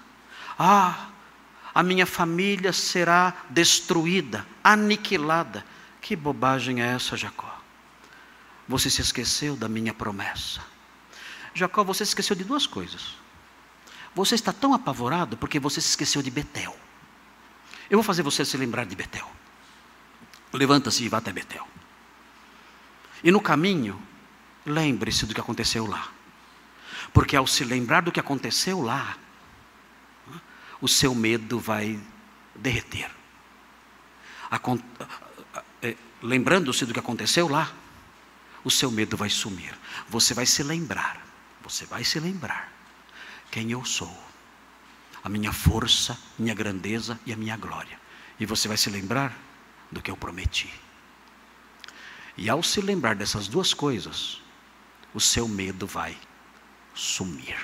A minha família será destruída, aniquilada. Que bobagem é essa, Jacó? Você se esqueceu da minha promessa. Jacó, você se esqueceu de duas coisas. Você está tão apavorado porque você se esqueceu de Betel. Eu vou fazer você se lembrar de Betel. Levanta-se e vá até Betel. E no caminho, lembre-se do que aconteceu lá. Porque ao se lembrar do que aconteceu lá, o seu medo vai derreter. Lembrando-se do que aconteceu lá, o seu medo vai sumir. Você vai se lembrar quem eu sou. a minha força, minha grandeza e a minha glória. E você vai se lembrar do que eu prometi. E ao se lembrar dessas duas coisas, o seu medo vai sumir.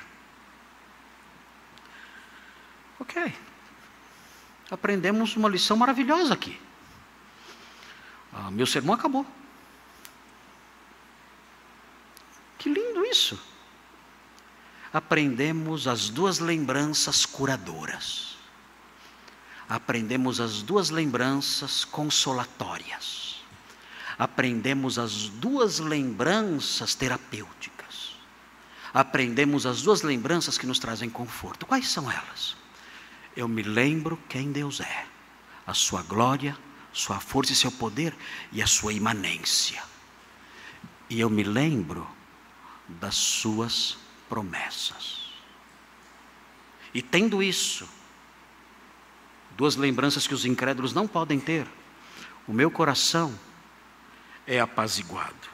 Ok. Aprendemos uma lição maravilhosa aqui. Meu sermão acabou. Que lindo isso. Aprendemos as duas lembranças curadoras. Aprendemos as duas lembranças consolatórias. Aprendemos as duas lembranças terapêuticas. Aprendemos as duas lembranças que nos trazem conforto. Quais são elas? Eu me lembro quem Deus é, a sua glória, sua força e seu poder e a sua imanência. E eu me lembro das suas promessas. E tendo isso, duas lembranças que os incrédulos não podem ter, o meu coração é apaziguado.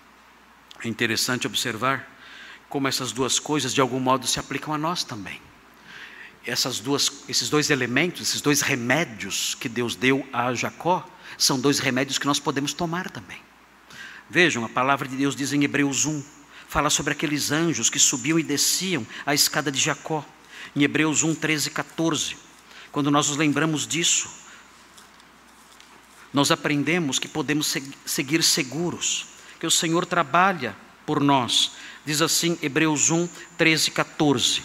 É interessante observar como essas duas coisas de algum modo se aplicam a nós também. Esses dois elementos, esses dois remédios que Deus deu a Jacó, são dois remédios que nós podemos tomar também. Vejam, a palavra de Deus diz em Hebreus 1, fala sobre aqueles anjos que subiam e desciam a escada de Jacó. Em Hebreus 1, 13 e 14, quando nós nos lembramos disso, nós aprendemos que podemos seguir seguros, que o Senhor trabalha por nós. Diz assim, Hebreus 1, 13 e 14.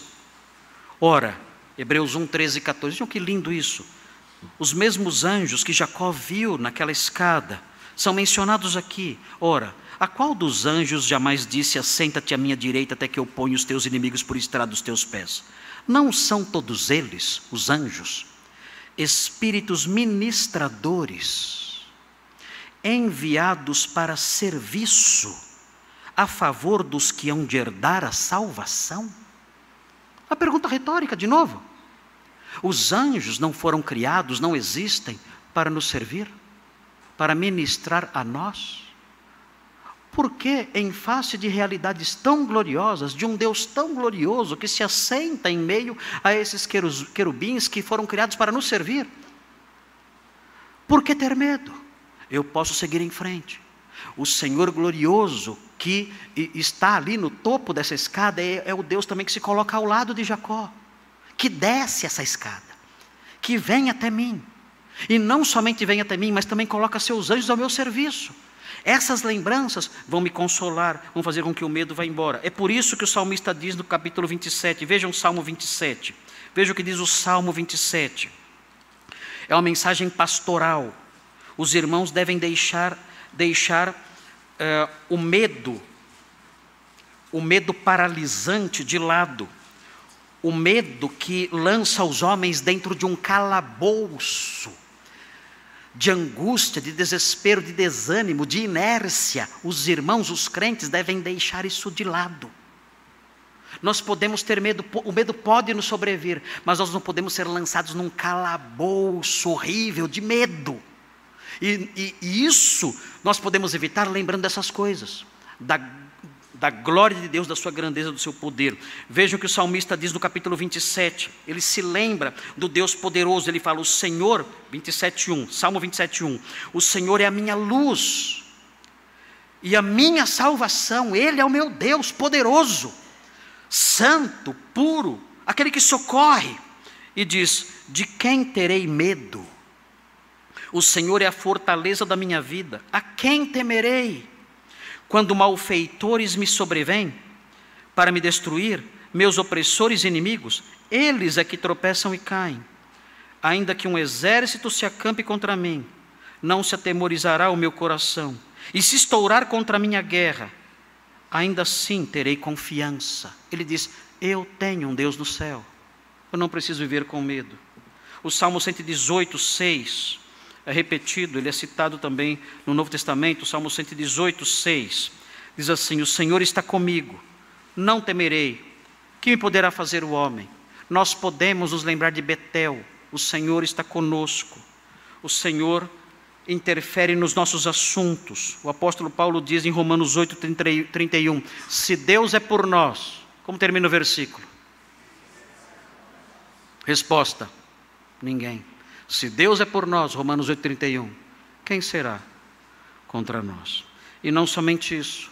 Ora, Hebreus 1, 13 e 14, vejam que lindo isso. Os mesmos anjos que Jacó viu naquela escada, são mencionados aqui. Ora, a qual dos anjos jamais disse, assenta-te à minha direita até que eu ponha os teus inimigos por estrado dos teus pés? Não são todos eles, os anjos, espíritos ministradores, enviados para serviço a favor dos que hão de herdar a salvação? Uma pergunta retórica de novo. Os anjos não foram criados, não existem para nos servir, para ministrar a nós? Porque em face de realidades tão gloriosas, de um Deus tão glorioso que se assenta em meio a esses querubins que foram criados para nos servir, por que ter medo? Eu posso seguir em frente. O Senhor glorioso que está ali no topo dessa escada é o Deus também que se coloca ao lado de Jacó, que desce essa escada, que vem até mim, e não somente vem até mim, mas também coloca seus anjos ao meu serviço. Essas lembranças vão me consolar, vão fazer com que o medo vá embora. É por isso que o salmista diz no capítulo 27, vejam o Salmo 27, veja o que diz o Salmo 27, é uma mensagem pastoral. Os irmãos devem deixar o medo paralisante de lado, o medo que lança os homens dentro de um calabouço, de angústia, de desespero, de desânimo, de inércia. Os irmãos, os crentes devem deixar isso de lado. Nós podemos ter medo, o medo pode nos sobrevir, mas nós não podemos ser lançados num calabouço horrível de medo. E isso nós podemos evitar lembrando dessas coisas, da glória de Deus, da sua grandeza, do seu poder. Vejam o que o salmista diz no capítulo 27, ele se lembra do Deus poderoso, ele fala, o Senhor, 27:1, Salmo 27:1, o Senhor é a minha luz e a minha salvação, Ele é o meu Deus poderoso, santo, puro, aquele que socorre, e diz, de quem terei medo? O Senhor é a fortaleza da minha vida, a quem temerei? Quando malfeitores me sobrevêm para me destruir, meus opressores e inimigos, eles é que tropeçam e caem. Ainda que um exército se acampe contra mim, não se atemorizará o meu coração. E se estourar contra a minha guerra, ainda assim terei confiança. Ele diz, eu tenho um Deus no céu, eu não preciso viver com medo. O Salmo 118:6 é repetido, ele é citado também no Novo Testamento, o Salmo 118:6, diz assim, o Senhor está comigo, não temerei, que me poderá fazer o homem? Nós podemos nos lembrar de Betel, o Senhor está conosco, o Senhor interfere nos nossos assuntos. O apóstolo Paulo diz em Romanos 8:31, se Deus é por nós, como termina o versículo? Resposta: ninguém. Se Deus é por nós, Romanos 8,31, quem será contra nós? E não somente isso.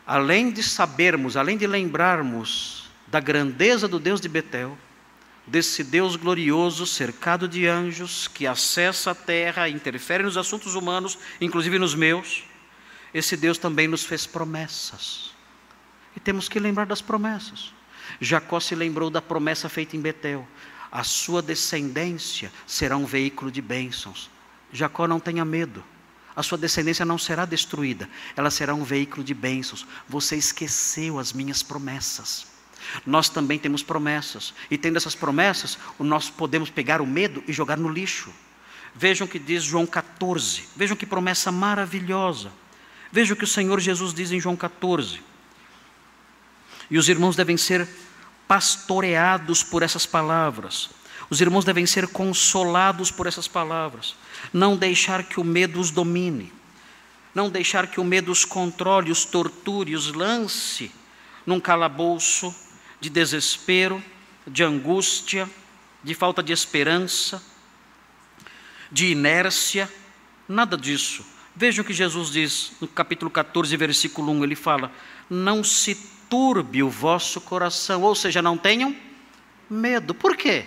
Além de sabermos, além de lembrarmos da grandeza do Deus de Betel, desse Deus glorioso, cercado de anjos, que acessa a terra, interfere nos assuntos humanos, inclusive nos meus, esse Deus também nos fez promessas. E temos que lembrar das promessas. Jacó se lembrou da promessa feita em Betel: a sua descendência será um veículo de bênçãos. Jacó, não tenha medo. A sua descendência não será destruída, ela será um veículo de bênçãos. Você esqueceu as minhas promessas. Nós também temos promessas, e tendo essas promessas, nós podemos pegar o medo e jogar no lixo. Vejam o que diz João 14, vejam que promessa maravilhosa. Vejam o que o Senhor Jesus diz em João 14. E os irmãos devem ser pastoreados por essas palavras. Os irmãos devem ser consolados por essas palavras. Não deixar que o medo os domine. Não deixar que o medo os controle, os torture, os lance num calabouço de desespero, de angústia, de falta de esperança, de inércia. Nada disso. Vejam o que Jesus diz no capítulo 14, versículo 1. Ele fala: não se turbe o vosso coração. Ou seja, não tenham medo. Por quê?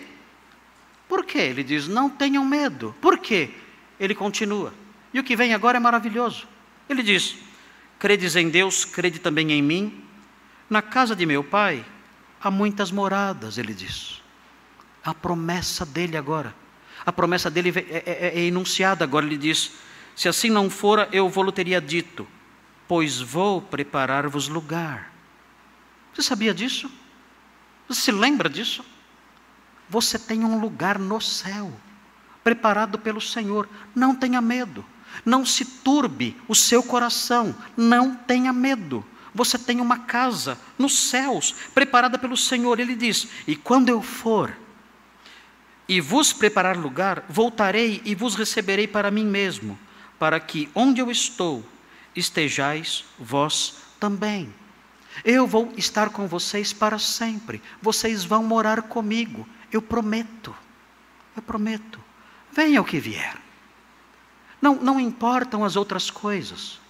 Por quê? Ele diz: não tenham medo. Por quê? Ele continua. E o que vem agora é maravilhoso. Ele diz: credes em Deus, crede também em mim. Na casa de meu pai há muitas moradas, ele diz. A promessa dele agora. A promessa dele é enunciada agora. Ele diz: se assim não fora, eu vou-lhe teria dito, pois vou preparar-vos lugar. Você sabia disso? Você se lembra disso? Você tem um lugar no céu, preparado pelo Senhor. Não tenha medo. Não se turbe o seu coração. Não tenha medo. Você tem uma casa nos céus, preparada pelo Senhor. Ele diz: e quando eu for e vos preparar lugar, voltarei e vos receberei para mim mesmo, para que onde eu estou, estejais vós também. Eu vou estar com vocês para sempre. Vocês vão morar comigo. Eu prometo. Eu prometo. Venha o que vier. Não importam as outras coisas.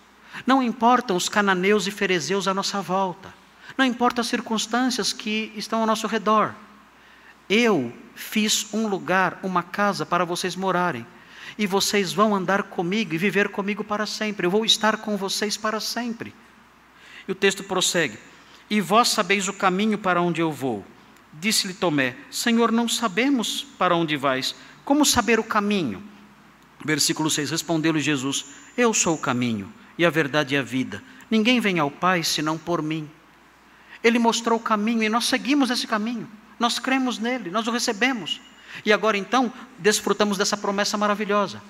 Não importam os cananeus e ferezeus à nossa volta. Não importam as circunstâncias que estão ao nosso redor. Eu fiz um lugar, uma casa para vocês morarem. E vocês vão andar comigo e viver comigo para sempre. Eu vou estar com vocês para sempre. E o texto prossegue: e vós sabeis o caminho para onde eu vou. Disse-lhe Tomé: Senhor, não sabemos para onde vais. Como saber o caminho? Versículo 6, respondeu-lhe Jesus: eu sou o caminho, e a verdade e a vida. Ninguém vem ao Pai senão por mim. Ele mostrou o caminho e nós seguimos esse caminho. Nós cremos nele, nós o recebemos. E agora então, desfrutamos dessa promessa maravilhosa.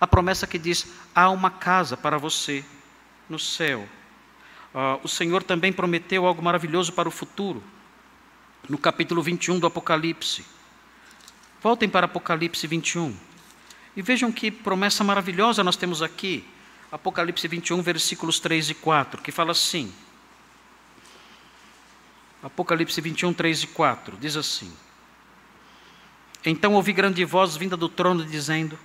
A promessa que diz: há uma casa para você no céu. O Senhor também prometeu algo maravilhoso para o futuro. No capítulo 21 do Apocalipse. Voltem para Apocalipse 21. E vejam que promessa maravilhosa nós temos aqui. Apocalipse 21, versículos 3 e 4, que fala assim. Apocalipse 21, 3 e 4, diz assim: então ouvi grande voz vinda do trono dizendo: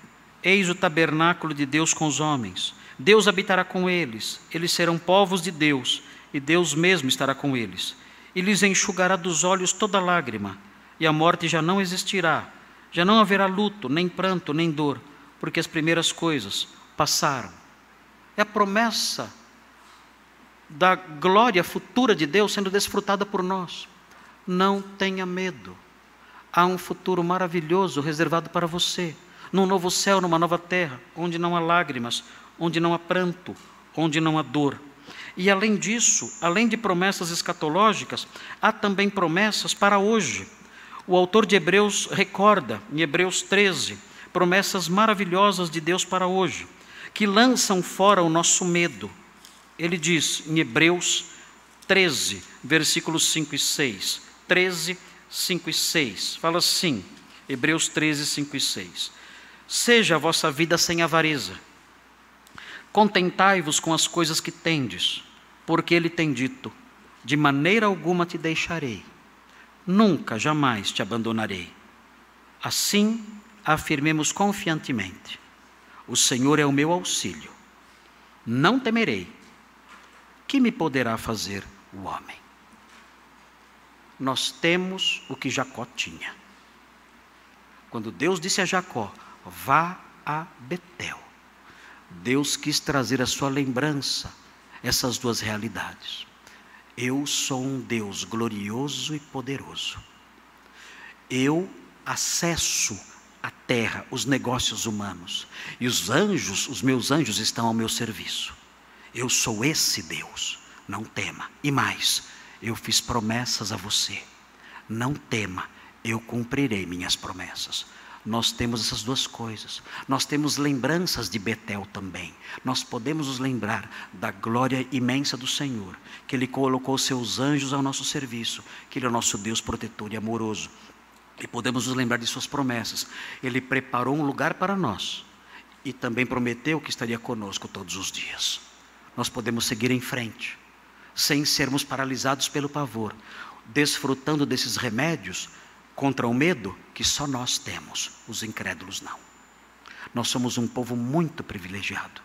eis o tabernáculo de Deus com os homens. Deus habitará com eles. Eles serão povos de Deus, e Deus mesmo estará com eles. E lhes enxugará dos olhos toda lágrima, e a morte já não existirá. Já não haverá luto, nem pranto, nem dor, porque as primeiras coisas passaram. É a promessa da glória futura de Deus sendo desfrutada por nós. Não tenha medo. Há um futuro maravilhoso reservado para você, num novo céu, numa nova terra, onde não há lágrimas, onde não há pranto, onde não há dor. E além disso, além de promessas escatológicas, há também promessas para hoje. O autor de Hebreus recorda, em Hebreus 13, promessas maravilhosas de Deus para hoje, que lançam fora o nosso medo. Ele diz em Hebreus 13, versículos 5 e 6. 13, 5 e 6. Fala assim, Hebreus 13, 5 e 6. Seja a vossa vida sem avareza. Contentai-vos com as coisas que tendes, porque ele tem dito: de maneira alguma te deixarei, nunca, jamais te abandonarei. Assim, afirmemos confiantemente: o Senhor é o meu auxílio. Não temerei. Que me poderá fazer o homem? Nós temos o que Jacó tinha. Quando Deus disse a Jacó: vá a Betel, Deus quis trazer à sua lembrança essas duas realidades. Eu sou um Deus glorioso e poderoso. Eu acesso a terra, os negócios humanos. E os anjos, os meus anjos estão ao meu serviço. Eu sou esse Deus. Não tema. E mais, eu fiz promessas a você. Não tema, eu cumprirei minhas promessas. Nós temos essas duas coisas. Nós temos lembranças de Betel também. Nós podemos nos lembrar da glória imensa do Senhor, que Ele colocou seus anjos ao nosso serviço, que Ele é o nosso Deus protetor e amoroso. E podemos nos lembrar de suas promessas. Ele preparou um lugar para nós e também prometeu que estaria conosco todos os dias. Nós podemos seguir em frente, sem sermos paralisados pelo pavor, desfrutando desses remédios contra o medo que só nós temos, os incrédulos não. Nós somos um povo muito privilegiado.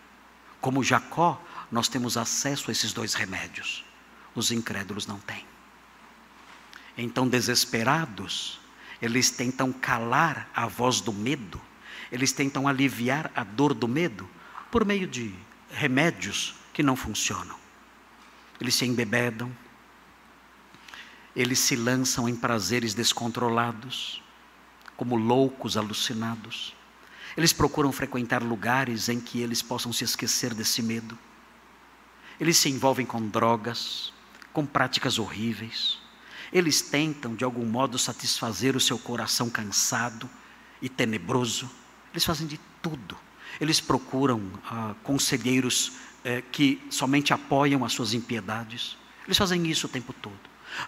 Como Jacó, nós temos acesso a esses dois remédios. Os incrédulos não têm. Então, desesperados, eles tentam calar a voz do medo, eles tentam aliviar a dor do medo por meio de remédios que não funcionam. Eles se embebedam, eles se lançam em prazeres descontrolados, como loucos alucinados. Eles procuram frequentar lugares em que eles possam se esquecer desse medo. Eles se envolvem com drogas, com práticas horríveis. Eles tentam, de algum modo, satisfazer o seu coração cansado e tenebroso. Eles fazem de tudo. Eles procuram conselheiros que somente apoiam as suas impiedades. Eles fazem isso o tempo todo.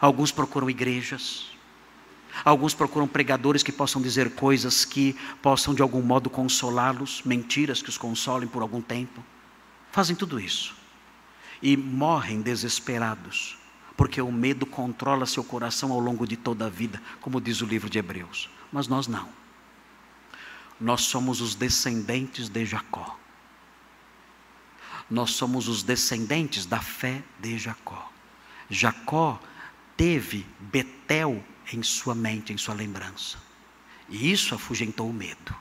Alguns procuram igrejas. Alguns procuram pregadores que possam dizer coisas que possam, de algum modo, consolá-los. Mentiras que os consolem por algum tempo. Fazem tudo isso. E morrem desesperados, porque o medo controla seu coração ao longo de toda a vida, como diz o livro de Hebreus. Mas nós não. Nós somos os descendentes de Jacó. Nós somos os descendentes da fé de Jacó. Jacó teve Betel em sua mente, em sua lembrança. E isso afugentou o medo.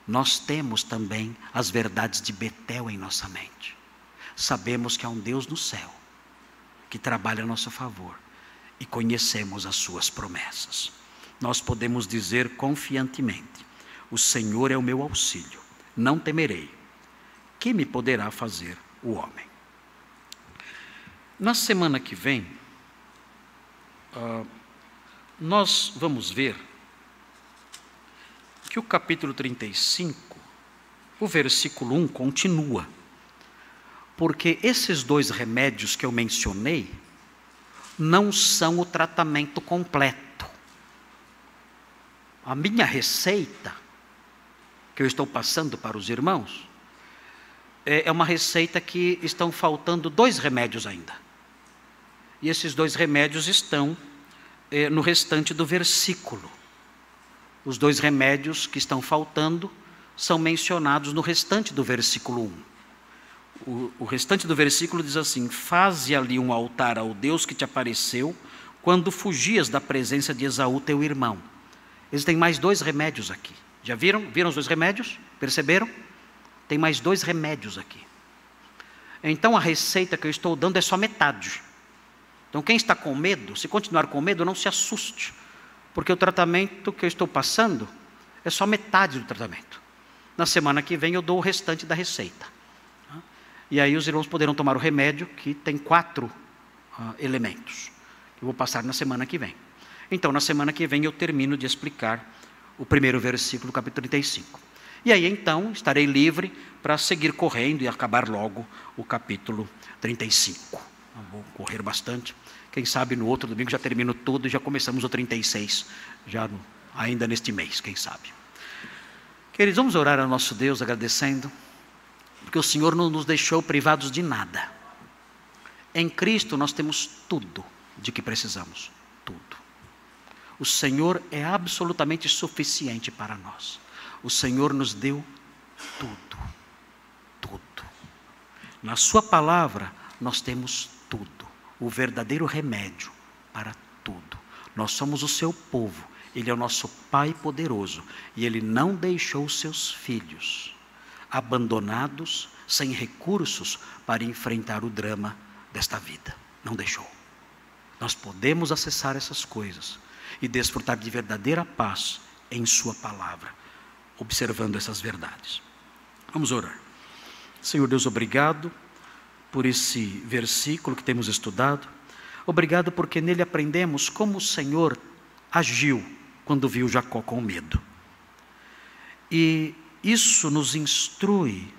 Nós temos também as verdades de Betel em nossa mente. Sabemos que há um Deus no céu que trabalha a nosso favor, e conhecemos as suas promessas. Nós podemos dizer confiantemente: o Senhor é o meu auxílio, não temerei. Que me poderá fazer o homem? Na semana que vem, nós vamos ver que o capítulo 35, o versículo 1 continua. Porque esses dois remédios que eu mencionei não são o tratamento completo. A minha receita, que eu estou passando para os irmãos, é uma receita que estão faltando 2 remédios ainda. E esses 2 remédios estão no restante do versículo. Os 2 remédios que estão faltando são mencionados no restante do versículo 1. O restante do versículo diz assim: faze ali um altar ao Deus que te apareceu quando fugias da presença de Esaú, teu irmão. Existem mais 2 remédios aqui. Já viram? Viram os 2 remédios? Perceberam? Tem mais 2 remédios aqui. Então a receita que eu estou dando é só metade. Então quem está com medo, se continuar com medo, não se assuste, porque o tratamento que eu estou passando é só metade do tratamento. Na semana que vem eu dou o restante da receita. E aí os irmãos poderão tomar o remédio, que tem 4 elementos. Eu vou passar na semana que vem. Então, na semana que vem eu termino de explicar o primeiro versículo do capítulo 35. E aí então estarei livre para seguir correndo e acabar logo o capítulo 35. Eu vou correr bastante. Quem sabe no outro domingo já termino tudo e já começamos o 36, ainda neste mês, quem sabe. Queridos, vamos orar ao nosso Deus agradecendo, porque o Senhor não nos deixou privados de nada. Em Cristo nós temos tudo de que precisamos, tudo. O Senhor é absolutamente suficiente para nós. O Senhor nos deu tudo, tudo. Na sua palavra nós temos tudo, o verdadeiro remédio para tudo. Nós somos o seu povo, Ele é o nosso Pai poderoso, e Ele não deixou os seus filhos abandonados, sem recursos para enfrentar o drama desta vida. Não deixou. Nós podemos acessar essas coisas e desfrutar de verdadeira paz em sua palavra, observando essas verdades. Vamos orar. Senhor Deus, obrigado por esse versículo que temos estudado. Obrigado porque nele aprendemos como o Senhor agiu quando viu Jacó com medo. E isso nos instrui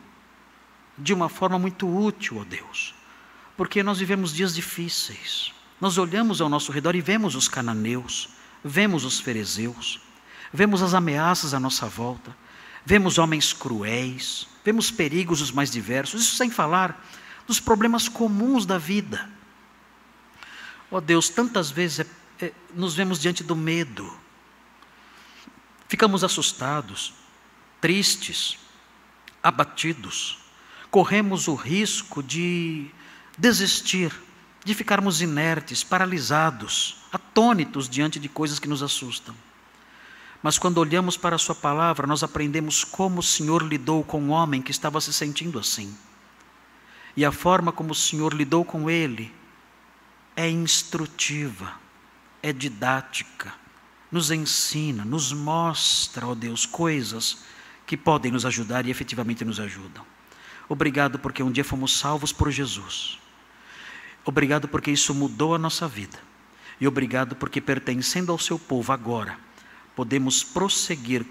de uma forma muito útil, ó Deus, porque nós vivemos dias difíceis. Nós olhamos ao nosso redor e vemos os cananeus, vemos os ferezeus, vemos as ameaças à nossa volta, vemos homens cruéis, vemos perigos os mais diversos, isso sem falar dos problemas comuns da vida. Ó Deus, tantas vezes nos vemos diante do medo, ficamos assustados, tristes, abatidos, corremos o risco de desistir, de ficarmos inertes, paralisados, atônitos diante de coisas que nos assustam. Mas quando olhamos para a sua palavra, nós aprendemos como o Senhor lidou com um homem que estava se sentindo assim. E a forma como o Senhor lidou com ele é instrutiva, é didática, nos ensina, nos mostra, ó Deus, coisas que podem nos ajudar e efetivamente nos ajudam. Obrigado porque um dia fomos salvos por Jesus. Obrigado porque isso mudou a nossa vida. E obrigado porque, pertencendo ao seu povo agora, podemos prosseguir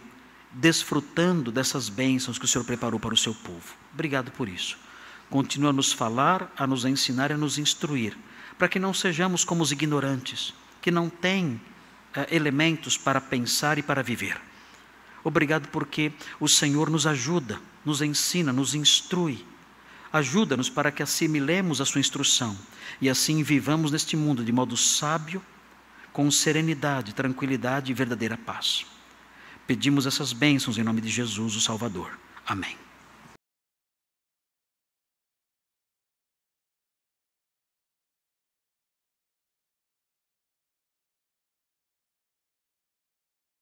desfrutando dessas bênçãos que o Senhor preparou para o seu povo. Obrigado por isso. Continua a nos falar, a nos ensinar e a nos instruir, para que não sejamos como os ignorantes, que não têm elementos para pensar e para viver. Obrigado porque o Senhor nos ajuda, nos ensina, nos instrui. Ajuda-nos para que assimilemos a sua instrução e assim vivamos neste mundo de modo sábio, com serenidade, tranquilidade e verdadeira paz. Pedimos essas bênçãos em nome de Jesus, o Salvador. Amém.